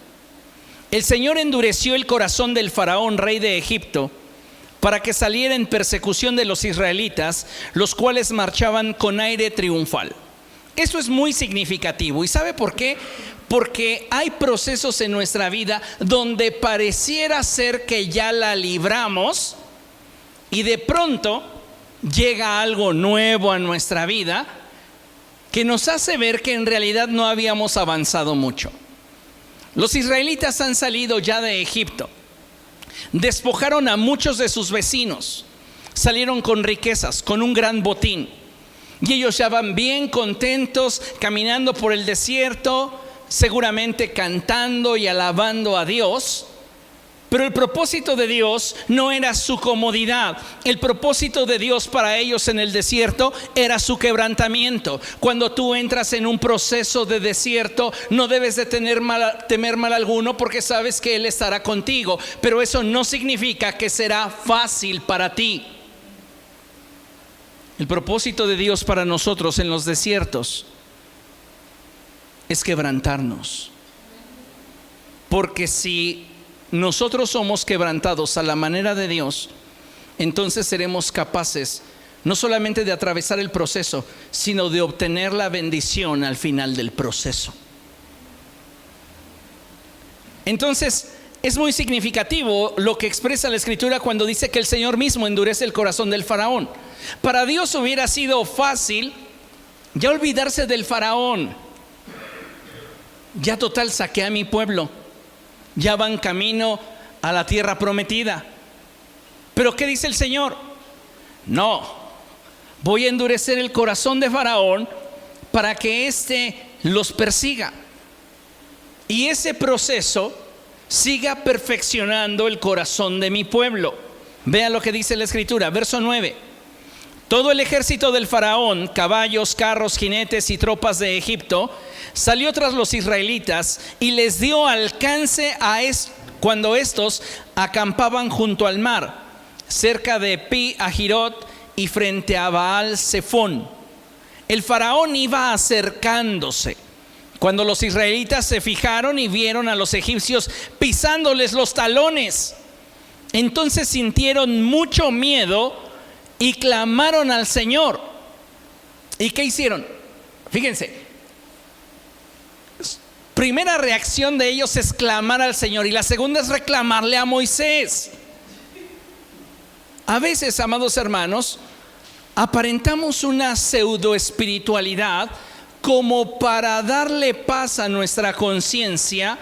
El Señor endureció el corazón del faraón, rey de Egipto, para que saliera en persecución de los israelitas, los cuales marchaban con aire triunfal. Esto es muy significativo. ¿Y sabe por qué? Porque hay procesos en nuestra vida donde pareciera ser que ya la libramos y de pronto llega algo nuevo a nuestra vida que nos hace ver que en realidad no habíamos avanzado mucho. Los israelitas han salido ya de Egipto, despojaron a muchos de sus vecinos, salieron con riquezas, con un gran botín, y ellos ya van bien contentos caminando por el desierto, seguramente cantando y alabando a Dios. Pero el propósito de Dios no era su comodidad. El propósito de Dios para ellos en el desierto era su quebrantamiento. Cuando tú entras en un proceso de desierto, no debes de temer mal alguno, porque sabes que Él estará contigo. Pero eso no significa que será fácil para ti. El propósito de Dios para nosotros en los desiertos es quebrantarnos. Porque si nosotros somos quebrantados a la manera de Dios, entonces seremos capaces no solamente de atravesar el proceso, sino de obtener la bendición al final del proceso. Entonces, es muy significativo lo que expresa la Escritura cuando dice que el Señor mismo endurece el corazón del faraón. Para Dios hubiera sido fácil ya olvidarse del faraón. Ya total, saqué a mi pueblo. Ya van camino a la tierra prometida. Pero ¿qué dice el Señor? No, voy a endurecer el corazón de Faraón para que éste los persiga. Y ese proceso siga perfeccionando el corazón de mi pueblo. Vea lo que dice la Escritura, verso 9. Todo el ejército del faraón, caballos, carros, jinetes y tropas de Egipto, salió tras los israelitas y les dio alcance cuando estos acampaban junto al mar, cerca de Pi Hahirot y frente a Baal Zephón. El faraón iba acercándose cuando los israelitas se fijaron y vieron a los egipcios pisándoles los talones. Entonces sintieron mucho miedo y clamaron al Señor. ¿Y qué hicieron? Fíjense, primera reacción de ellos es clamar al Señor, y la segunda es reclamarle a Moisés. A veces, amados hermanos, aparentamos una pseudo espiritualidad como para darle paz a nuestra conciencia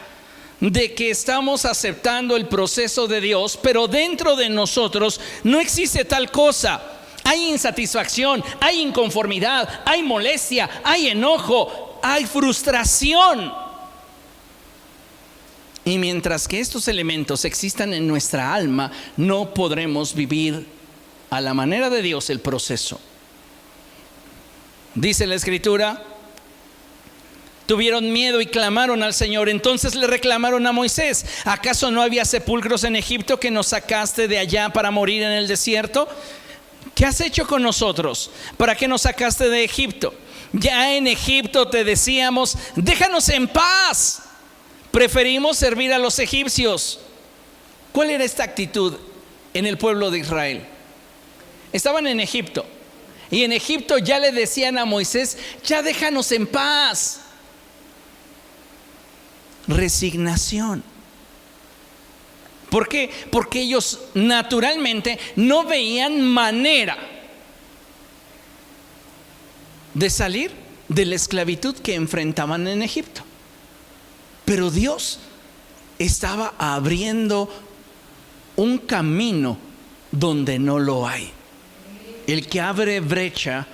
de que estamos aceptando el proceso de Dios, pero dentro de nosotros no existe tal cosa. Hay insatisfacción, hay inconformidad, hay molestia, hay enojo, hay frustración. Y mientras que estos elementos existan en nuestra alma, no podremos vivir a la manera de Dios el proceso. Dice la Escritura: tuvieron miedo y clamaron al Señor. Entonces le reclamaron a Moisés: ¿acaso no había sepulcros en Egipto que nos sacaste de allá para morir en el desierto? ¿Qué has hecho con nosotros? ¿Para qué nos sacaste de Egipto? Ya en Egipto te decíamos: déjanos en paz, preferimos servir a los egipcios. ¿Cuál era esta actitud en el pueblo de Israel? Estaban en Egipto, y en Egipto ya le decían a Moisés: ya déjanos en paz. Resignación. ¿Por qué? Porque ellos naturalmente no veían manera de salir de la esclavitud que enfrentaban en Egipto. Pero Dios estaba abriendo un camino donde no lo hay. El que abre brecha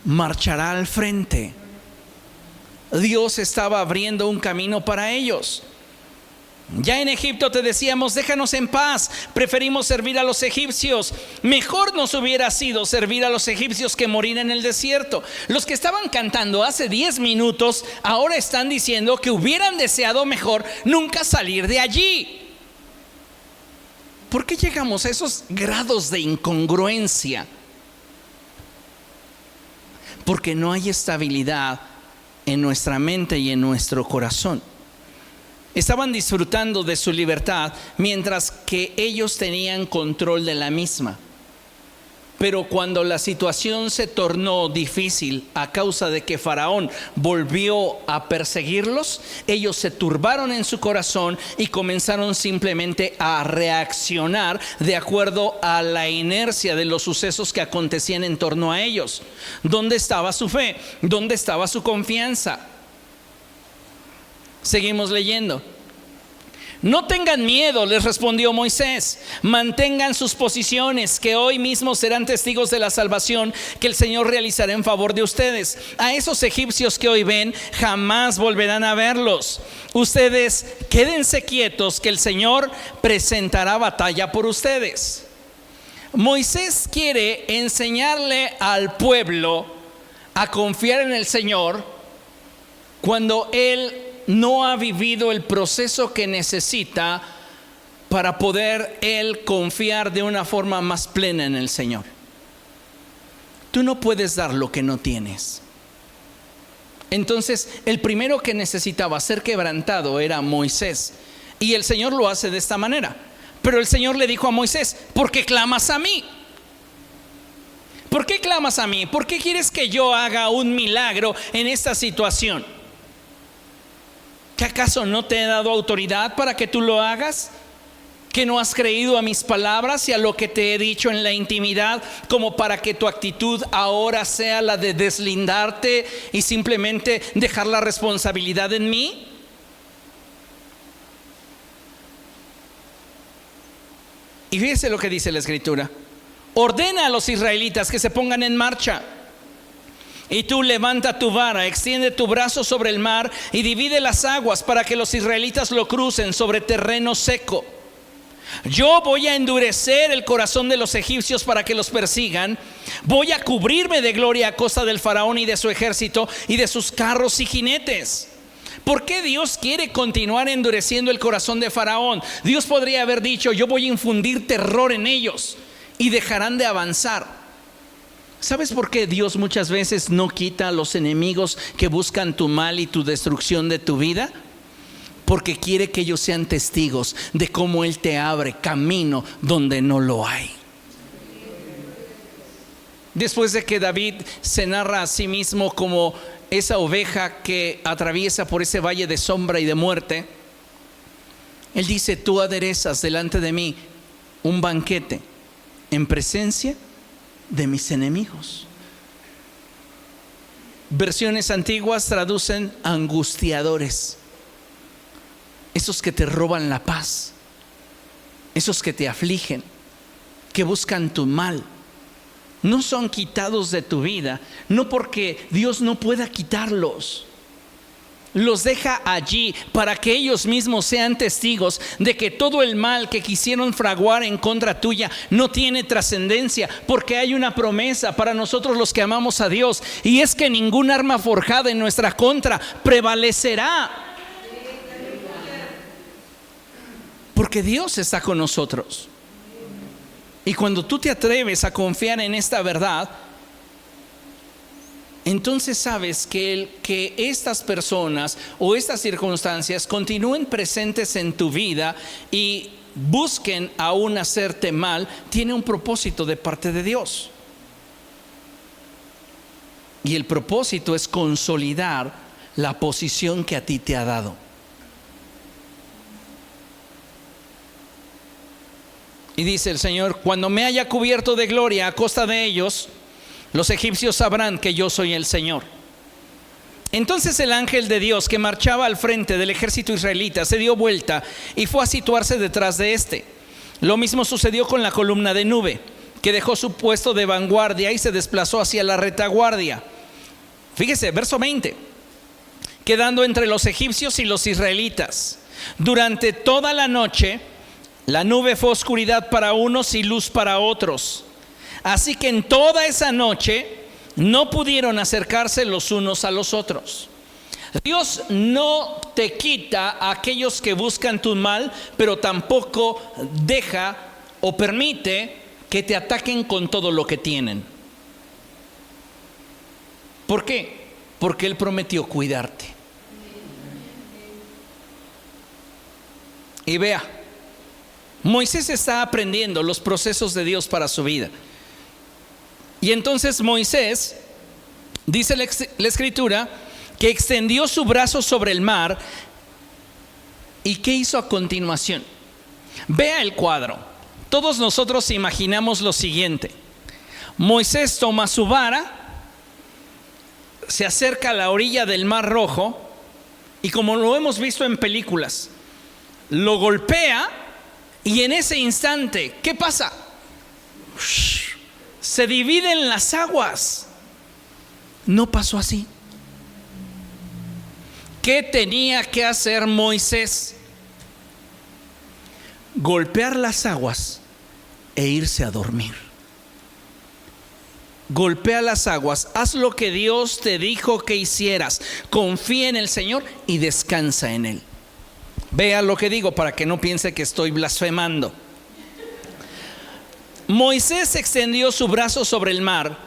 marchará al frente. Dios estaba abriendo un camino para ellos. Ya en Egipto te decíamos: déjanos en paz, preferimos servir a los egipcios. Mejor nos hubiera sido servir a los egipcios que morir en el desierto. Los que estaban cantando hace 10 minutos ahora están diciendo que hubieran deseado mejor nunca salir de allí. ¿Por qué llegamos a esos grados de incongruencia? Porque no hay estabilidad en nuestra mente y en nuestro corazón. estaban disfrutando de su libertad mientras que ellos tenían control de la misma. Pero cuando la situación se tornó difícil a causa de que Faraón volvió a perseguirlos, ellos se turbaron en su corazón y comenzaron simplemente a reaccionar de acuerdo a la inercia de los sucesos que acontecían en torno a ellos. ¿Dónde estaba su fe? ¿Dónde estaba su confianza? Seguimos leyendo. No tengan miedo, les respondió Moisés. Mantengan sus posiciones, que hoy mismo serán testigos de la salvación que el Señor realizará en favor de ustedes. A esos egipcios que hoy ven, jamás volverán a verlos. Ustedes quédense quietos, que el Señor presentará batalla por ustedes. Moisés quiere enseñarle al pueblo a confiar en el Señor cuando él no ha vivido el proceso que necesita para poder él confiar de una forma más plena en el Señor. Tú no puedes dar lo que no tienes. Entonces, el primero que necesitaba ser quebrantado era Moisés. Y el Señor lo hace de esta manera. Pero el Señor le dijo a Moisés: ¿por qué clamas a mí? ¿Por qué clamas a mí? ¿Por qué quieres que yo haga un milagro en esta situación? ¿Que acaso no te he dado autoridad para que tú lo hagas? ¿Que no has creído a mis palabras y a lo que te he dicho en la intimidad, como para que tu actitud ahora sea la de deslindarte y simplemente dejar la responsabilidad en mí? Y fíjese lo que dice la Escritura: ordena a los israelitas que se pongan en marcha. Y tú levanta tu vara, extiende tu brazo sobre el mar y divide las aguas para que los israelitas lo crucen sobre terreno seco. Yo voy a endurecer el corazón de los egipcios para que los persigan. Voy a cubrirme de gloria a costa del faraón y de su ejército y de sus carros y jinetes. ¿Por qué Dios quiere continuar endureciendo el corazón de Faraón? Dios podría haber dicho: yo voy a infundir terror en ellos y dejarán de avanzar. ¿Sabes por qué Dios muchas veces no quita a los enemigos que buscan tu mal y tu destrucción de tu vida? Porque quiere que ellos sean testigos de cómo Él te abre camino donde no lo hay. Después de que David se narra a sí mismo como esa oveja que atraviesa por ese valle de sombra y de muerte, él dice: tú aderezas delante de mí un banquete en presencia de mis enemigos. Versiones antiguas traducen angustiadores, esos que te roban la paz, esos que te afligen, que buscan tu mal. No son quitados de tu vida, no porque Dios no pueda quitarlos. Los deja allí para que ellos mismos sean testigos de que todo el mal que quisieron fraguar en contra tuya no tiene trascendencia, porque hay una promesa para nosotros los que amamos a Dios, y es que ningún arma forjada en nuestra contra prevalecerá, porque Dios está con nosotros. Y cuando tú te atreves a confiar en esta verdad, entonces sabes que estas personas o estas circunstancias continúen presentes en tu vida y busquen aún hacerte mal, tiene un propósito de parte de Dios. Y el propósito es consolidar la posición que a ti te ha dado. Y dice el Señor: cuando me haya cubierto de gloria a costa de ellos, los egipcios sabrán que yo soy el Señor. Entonces el ángel de Dios que marchaba al frente del ejército israelita se dio vuelta y fue a situarse detrás de este. Lo mismo sucedió con la columna de nube, que dejó su puesto de vanguardia y se desplazó hacia la retaguardia. Fíjese, verso 20: quedando entre los egipcios y los israelitas. Durante toda la noche la nube fue oscuridad para unos y luz para otros. Así que en toda esa noche no pudieron acercarse los unos a los otros. Dios no te quita a aquellos que buscan tu mal, pero tampoco deja o permite que te ataquen con todo lo que tienen. ¿Por qué? Porque Él prometió cuidarte. Y vea, Moisés está aprendiendo los procesos de Dios para su vida. Y entonces Moisés, dice la escritura, que extendió su brazo sobre el mar. ¿Y qué hizo a continuación? Vea el cuadro. Todos nosotros imaginamos lo siguiente: Moisés toma su vara, se acerca a la orilla del Mar Rojo y, como lo hemos visto en películas, lo golpea y en ese instante, ¿qué pasa? Se dividen las aguas. No pasó así. ¿Qué tenía que hacer Moisés? Golpear las aguas e irse a dormir. Golpea las aguas, haz lo que Dios te dijo que hicieras, confía en el Señor y descansa en Él. Vea lo que digo para que no piense que estoy blasfemando. Moisés extendió su brazo sobre el mar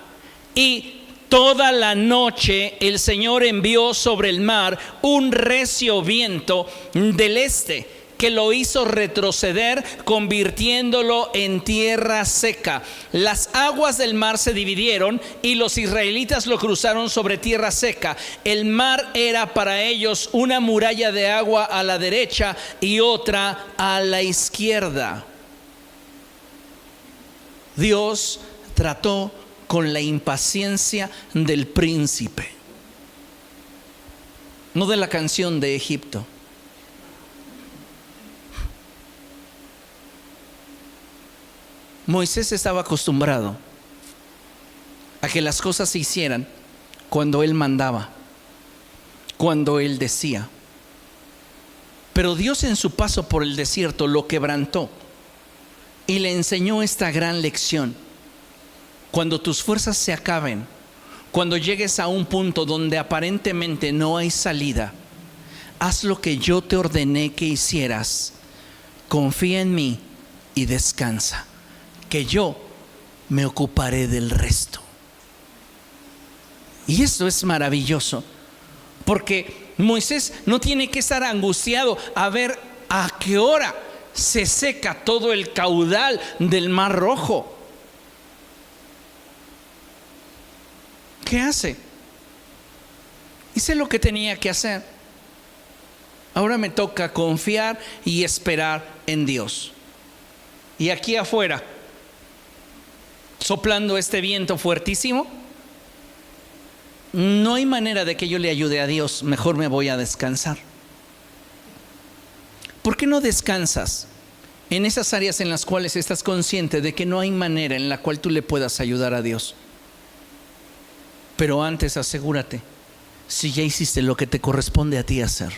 y toda la noche el Señor envió sobre el mar un recio viento del este que lo hizo retroceder, convirtiéndolo en tierra seca. Las aguas del mar se dividieron y los israelitas lo cruzaron sobre tierra seca. El mar era para ellos una muralla de agua a la derecha y otra a la izquierda. Dios trató con la impaciencia del príncipe, no de la canción de Egipto. Moisés estaba acostumbrado a que las cosas se hicieran cuando él mandaba, cuando él decía. Pero Dios, en su paso por el desierto, lo quebrantó y le enseñó esta gran lección: cuando tus fuerzas se acaben, cuando llegues a un punto donde aparentemente no hay salida, haz lo que yo te ordené que hicieras, confía en mí y descansa, que yo me ocuparé del resto. Y esto es maravilloso, porque Moisés no tiene que estar angustiado a ver a qué hora se seca todo el caudal del Mar Rojo. ¿Qué hace? Hice lo que tenía que hacer. Ahora me toca confiar y esperar en Dios. Y aquí afuera, soplando este viento fuertísimo, no hay manera de que yo le ayude a Dios. Mejor me voy a descansar. ¿Por qué no descansas en esas áreas en las cuales estás consciente de que no hay manera en la cual tú le puedas ayudar a Dios? Pero antes asegúrate si ya hiciste lo que te corresponde a ti hacer.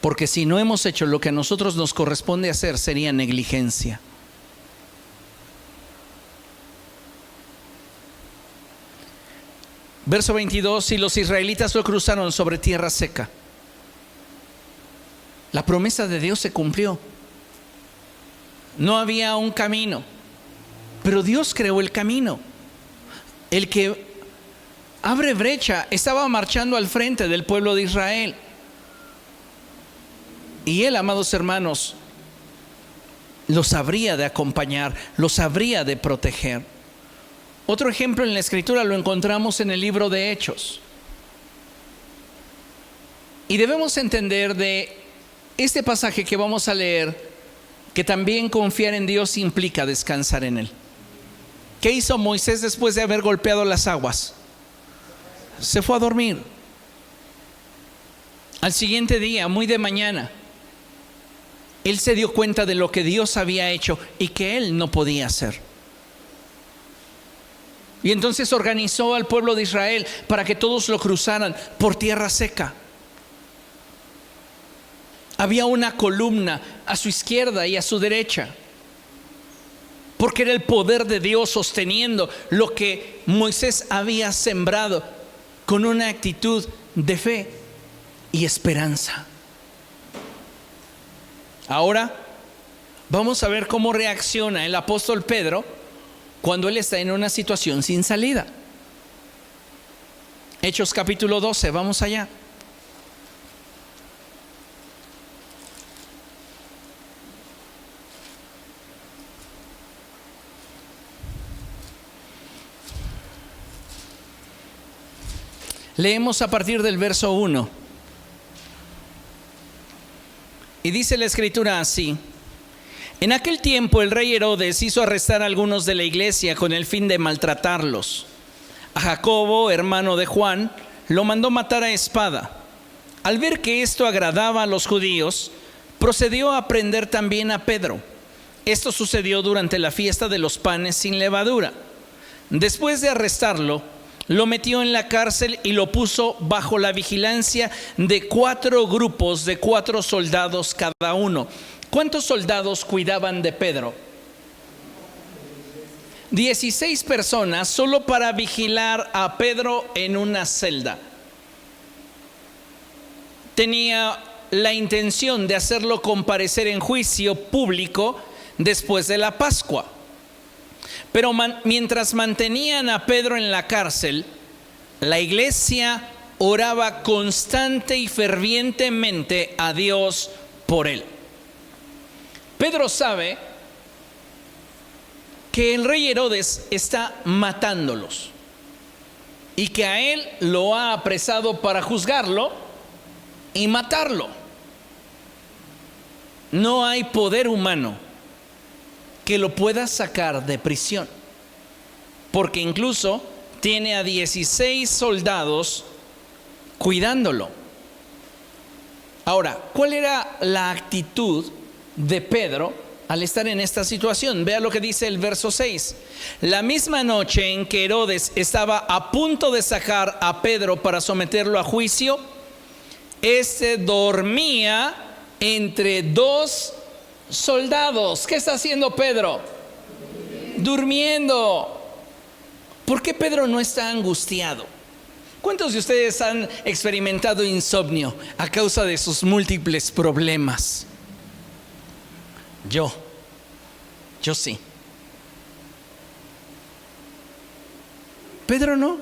Porque si no hemos hecho lo que a nosotros nos corresponde hacer, sería negligencia. Verso 22: y los israelitas lo cruzaron sobre tierra seca. La promesa de Dios se cumplió. No había un camino, pero Dios creó el camino. El que abre brecha estaba marchando al frente del pueblo de Israel. Y Él, amados hermanos, los habría de acompañar, los habría de proteger. Otro ejemplo en la Escritura lo encontramos en el libro de Hechos. Y debemos entender de este pasaje que vamos a leer que también confiar en Dios implica descansar en Él. ¿Qué hizo Moisés después de haber golpeado las aguas? Se fue a dormir. Al siguiente día, muy de mañana, él se dio cuenta de lo que Dios había hecho y que él no podía hacer. Y entonces organizó al pueblo de Israel para que todos lo cruzaran por tierra seca. Había una columna a su izquierda y a su derecha, porque era el poder de Dios sosteniendo lo que Moisés había sembrado con una actitud de fe y esperanza. Ahora vamos a ver cómo reacciona el apóstol Pedro cuando él está en una situación sin salida. Hechos capítulo 12, vamos allá. Leemos a partir del verso 1. Y dice la escritura así: en aquel tiempo el rey Herodes hizo arrestar a algunos de la iglesia con el fin de maltratarlos. A Jacobo, hermano de Juan, lo mandó matar a espada. Al ver que esto agradaba a los judíos, procedió a prender también a Pedro. Esto sucedió durante la fiesta de los panes sin levadura. Después de arrestarlo, lo metió en la cárcel y lo puso bajo la vigilancia de 4 grupos de 4 soldados cada uno. ¿Cuántos soldados cuidaban de Pedro? 16 personas solo para vigilar a Pedro en una celda. Tenía la intención de hacerlo comparecer en juicio público después de la Pascua. Pero mientras mantenían a Pedro en la cárcel, la iglesia oraba constante y fervientemente a Dios por él. Pedro sabe que el rey Herodes está matándolos y que a él lo ha apresado para juzgarlo y matarlo. No hay poder humano que lo pueda sacar de prisión, porque incluso tiene a 16 soldados cuidándolo. Ahora, ¿cuál era la actitud de Pedro al estar en esta situación? Vea lo que dice el verso 6. La misma noche en que Herodes estaba a punto de sacar a Pedro para someterlo a juicio, este dormía entre 2 soldados. ¿Qué está haciendo Pedro? Durmiendo. ¿Por qué Pedro no está angustiado? ¿Cuántos de ustedes han experimentado insomnio a causa de sus múltiples problemas? Yo sí. Pedro no.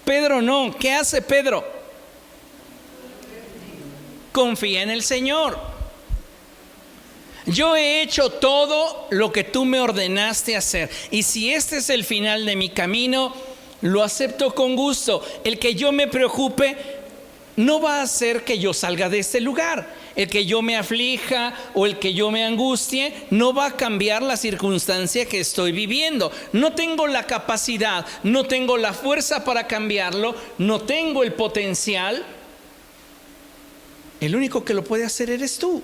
Pedro no. ¿Qué hace Pedro? Confía en el Señor. Yo he hecho todo lo que tú me ordenaste hacer, y si este es el final de mi camino, lo acepto con gusto. El que yo me preocupe no va a hacer que yo salga de este lugar. El que yo me aflija o el que yo me angustie no va a cambiar la circunstancia que estoy viviendo. No tengo la capacidad, no tengo la fuerza para cambiarlo, no tengo el potencial. El único que lo puede hacer eres tú.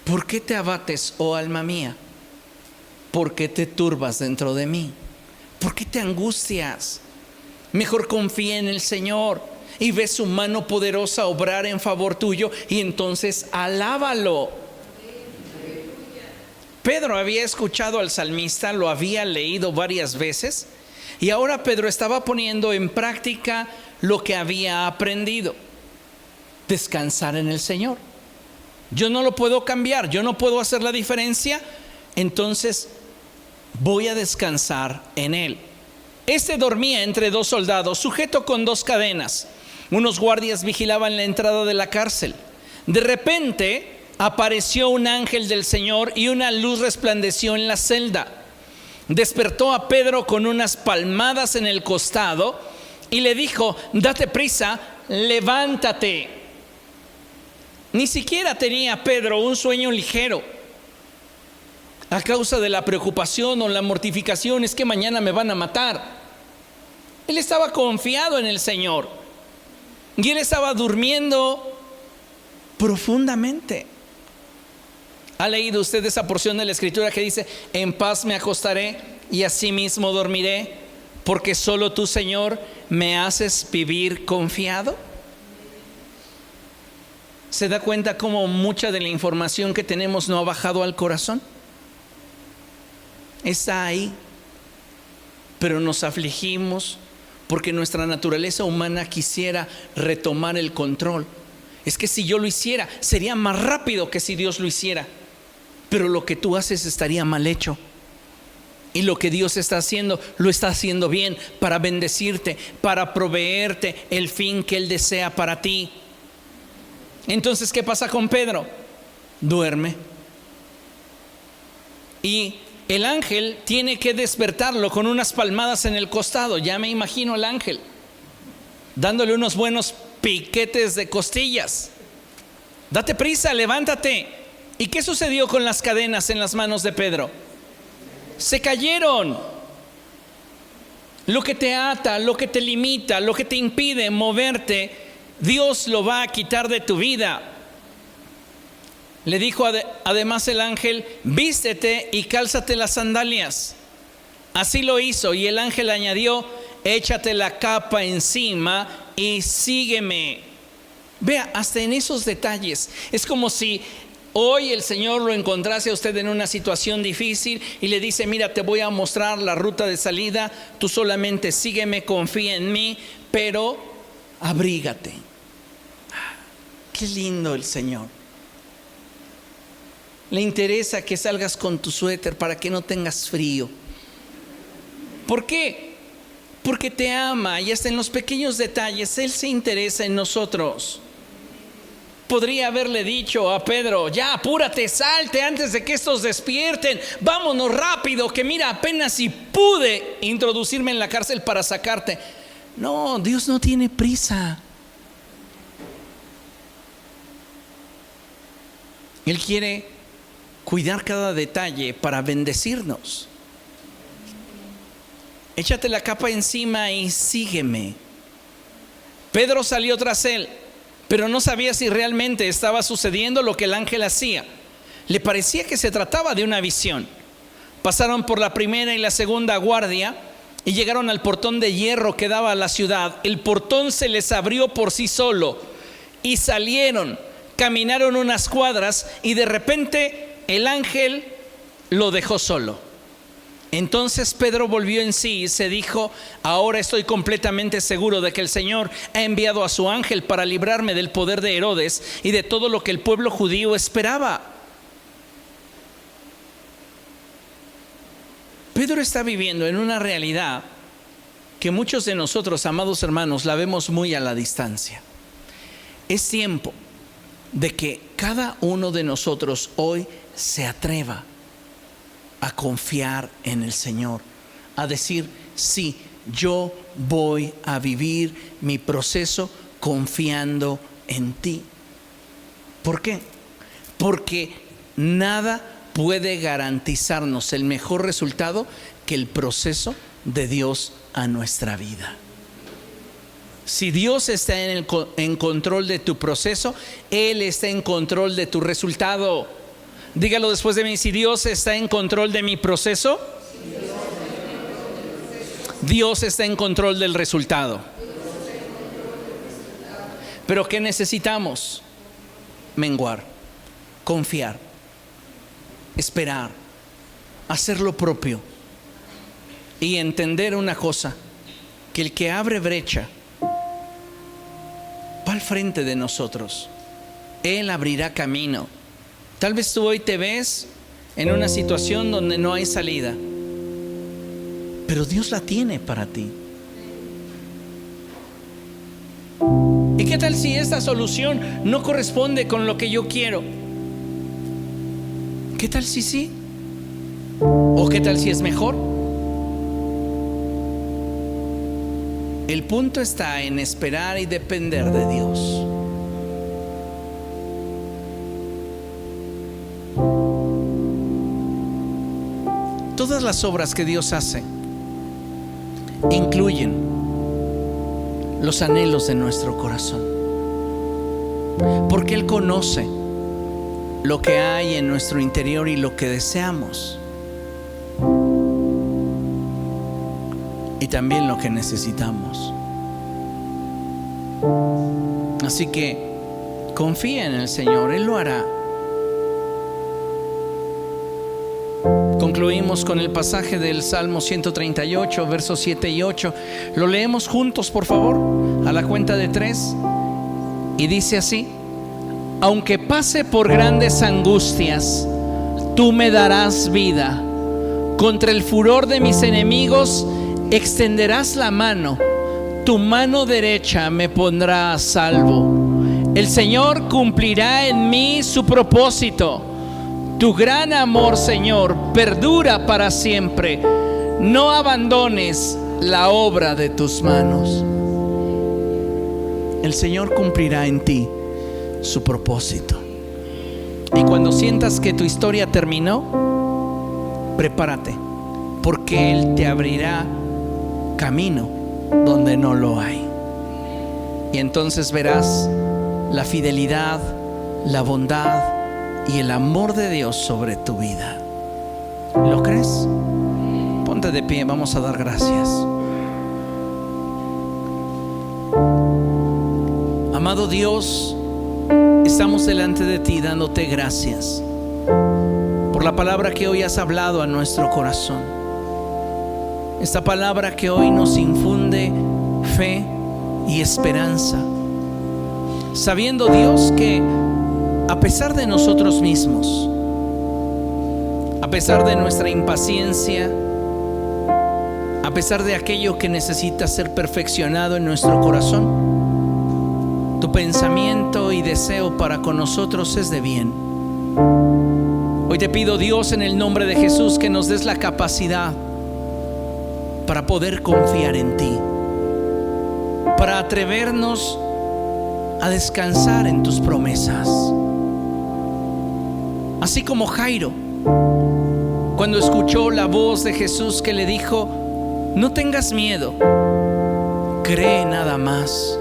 ¿Por qué te abates, oh alma mía? ¿Por qué te turbas dentro de mí? ¿Por qué te angustias? Mejor confía en el Señor y ve su mano poderosa obrar en favor tuyo, y entonces alábalo. Pedro había escuchado al salmista, lo había leído varias veces, y ahora Pedro estaba poniendo en práctica lo que había aprendido: descansar en el Señor. Yo no lo puedo cambiar, yo no puedo hacer la diferencia, entonces voy a descansar en Él. Este dormía entre 2 soldados, sujeto con 2 cadenas. Unos guardias vigilaban la entrada de la cárcel. De repente apareció un ángel del Señor y una luz resplandeció en la celda. Despertó a Pedro con unas palmadas en el costado y le dijo: date prisa, levántate. Ni siquiera tenía Pedro un sueño ligero a causa de la preocupación o la mortificación: es que mañana me van a matar. Él estaba confiado en el Señor y él estaba durmiendo profundamente. ¿Ha leído usted esa porción de la Escritura que dice: en paz me acostaré y asimismo dormiré, porque solo tú, Señor, me haces vivir confiado? ¿Se da cuenta cómo mucha de la información que tenemos no ha bajado al corazón? Está ahí, pero nos afligimos porque nuestra naturaleza humana quisiera retomar el control. Es que si yo lo hiciera, sería más rápido que si Dios lo hiciera. Pero lo que tú haces estaría mal hecho. Y lo que Dios está haciendo, lo está haciendo bien, para bendecirte, para proveerte el fin que Él desea para ti. Entonces, ¿qué pasa con Pedro? Duerme. Y el ángel tiene que despertarlo con unas palmadas en el costado. Ya me imagino al ángel dándole unos buenos piquetes de costillas. Date prisa, levántate. ¿Y qué sucedió con las cadenas en las manos de Pedro? Se cayeron. Lo que te ata, lo que te limita, lo que te impide moverte, Dios lo va a quitar de tu vida. Le dijo además el ángel: vístete y cálzate las sandalias. Así lo hizo, y el ángel añadió: échate la capa encima y sígueme. Vea, hasta en esos detalles. Es como si hoy el Señor lo encontrase a usted en una situación difícil y le dice: mira, te voy a mostrar la ruta de salida, tú solamente sígueme, confía en mí, pero abrígate. Qué lindo el Señor. Le interesa que salgas con tu suéter para que no tengas frío. ¿Por qué? Porque te ama, y hasta en los pequeños detalles Él se interesa en nosotros. Podría haberle dicho a Pedro: ya, apúrate, salte antes de que estos despierten, vámonos rápido, que mira, apenas si pude introducirme en la cárcel para sacarte. No, Dios no tiene prisa. Él quiere cuidar cada detalle para bendecirnos. Échate la capa encima y sígueme. Pedro salió tras él, pero no sabía si realmente estaba sucediendo lo que el ángel hacía. Le parecía que se trataba de una visión. Pasaron por la primera y la segunda guardia y llegaron al portón de hierro que daba a la ciudad. El portón se les abrió por sí solo y salieron, caminaron unas cuadras y de repente el ángel lo dejó solo. Entonces Pedro volvió en sí y se dijo: ahora estoy completamente seguro de que el Señor ha enviado a su ángel para librarme del poder de Herodes y de todo lo que el pueblo judío esperaba. Pedro está viviendo en una realidad que muchos de nosotros, amados hermanos, la vemos muy a la distancia. Es tiempo de que cada uno de nosotros hoy se atreva a confiar en el Señor, a decir: sí, yo voy a vivir mi proceso confiando en ti. ¿Por qué? Porque nada puede garantizarnos el mejor resultado que el proceso de Dios a nuestra vida. Si Dios está en control de tu proceso, Él está en control de tu resultado. Dígalo después de mí: si Dios está en control de mi proceso, Dios está en control del resultado. Pero ¿qué necesitamos? Menguar, confiar, esperar, hacer lo propio y entender una cosa: que el que abre brecha va al frente de nosotros. Él abrirá camino. Tal vez tú hoy te ves en una situación donde no hay salida, pero Dios la tiene para ti. ¿Y qué tal si esta solución no corresponde con lo que yo quiero? ¿Qué tal si sí? ¿O qué tal si es mejor? El punto está en esperar y depender de Dios. Todas las obras que Dios hace incluyen los anhelos de nuestro corazón, porque Él conoce lo que hay en nuestro interior y lo que deseamos, y también lo que necesitamos. Así que confía en el Señor, Él lo hará. Concluimos con el pasaje del Salmo 138, versos 7 y 8. Lo leemos juntos, por favor, a la cuenta de 3. Y dice así: aunque pase por grandes angustias, tú me darás vida. Contra el furor de mis enemigos extenderás la mano. Tu mano derecha me pondrá a salvo. El Señor cumplirá en mí su propósito. Tu gran amor, Señor, perdura para siempre. No abandones la obra de tus manos. El Señor cumplirá en ti su propósito. Y cuando sientas que tu historia terminó, prepárate, porque Él te abrirá camino donde no lo hay. Y entonces verás la fidelidad, la bondad y el amor de Dios sobre tu vida. ¿Lo crees? Ponte de pie, vamos a dar gracias. Amado Dios, estamos delante de ti dándote gracias por la palabra que hoy has hablado a nuestro corazón. Esta palabra que hoy nos infunde fe y esperanza, sabiendo, Dios, que a pesar de nosotros mismos, a pesar de nuestra impaciencia, a pesar de aquello que necesita ser perfeccionado en nuestro corazón, tu pensamiento y deseo para con nosotros es de bien. Hoy te pido, Dios, en el nombre de Jesús, que nos des la capacidad para poder confiar en ti, para atrevernos a descansar en tus promesas. Así como Jairo, cuando escuchó la voz de Jesús que le dijo: no tengas miedo, cree nada más.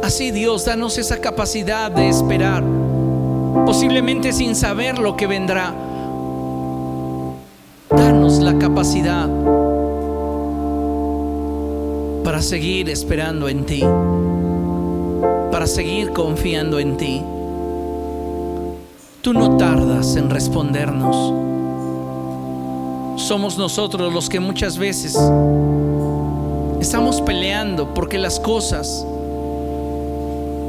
Así, Dios, danos esa capacidad de esperar, posiblemente sin saber lo que vendrá. Danos la capacidad para seguir esperando en ti, para seguir confiando en ti. Tú no tardas en respondernos. Somos nosotros los que muchas veces estamos peleando porque las cosas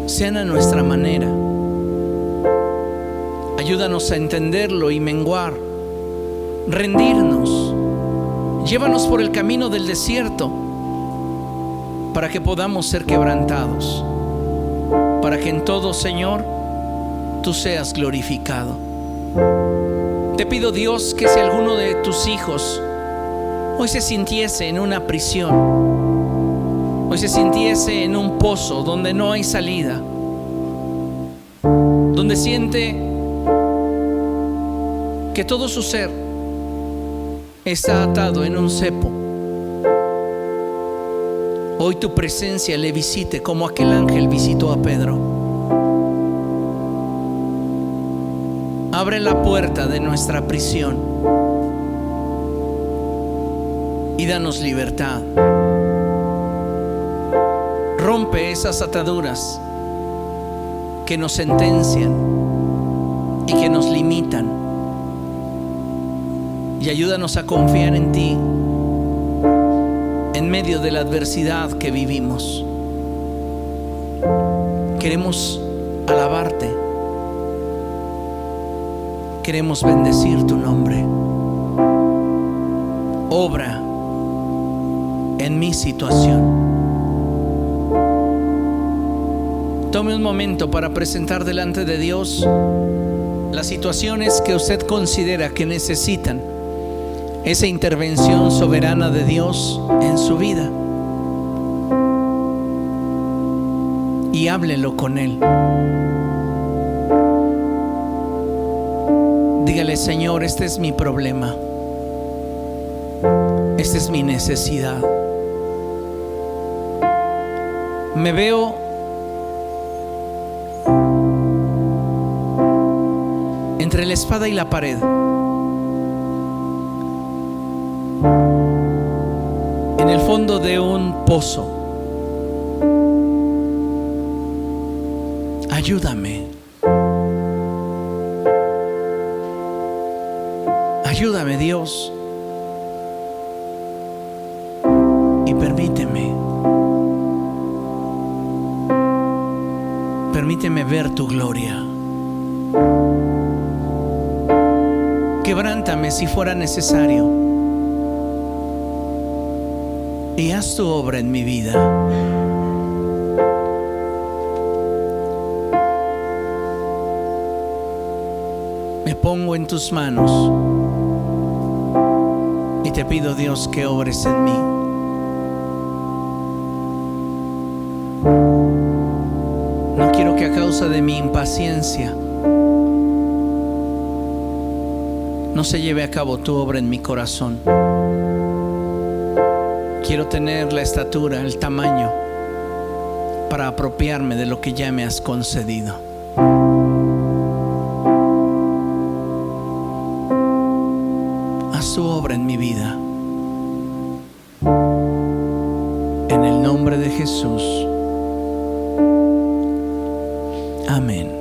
sean a nuestra manera. Ayúdanos a entenderlo y menguar, rendirnos. Llévanos por el camino del desierto para que podamos ser quebrantados, para que en todo, Señor, tú seas glorificado. Te pido, Dios, que si alguno de tus hijos hoy se sintiese en una prisión, hoy se sintiese en un pozo donde no hay salida, donde siente que todo su ser está atado en un cepo, hoy tu presencia le visite como aquel ángel visitó a Pedro. Abre la puerta de nuestra prisión y danos libertad. Rompe esas ataduras que nos sentencian y que nos limitan, y ayúdanos a confiar en ti en medio de la adversidad que vivimos. Queremos alabarte, queremos bendecir tu nombre. Obra en mi situación. Tome un momento para presentar delante de Dios las situaciones que usted considera que necesitan esa intervención soberana de Dios en su vida, y háblelo con Él. Dígale: Señor, este es mi problema, esta es mi necesidad. Me veo entre la espada y la pared. En el fondo de un pozo. Ayúdame. Ayúdame, Dios. Y permíteme ver tu gloria. Quebrántame si fuera necesario, y haz tu obra en mi vida. Me pongo en tus manos y te pido, Dios, que obres en mí. No quiero que a causa de mi impaciencia no se lleve a cabo tu obra en mi corazón. Quiero tener la estatura, el tamaño para apropiarme de lo que ya me has concedido. Haz tu obra en mi vida. En el nombre de Jesús. Amén.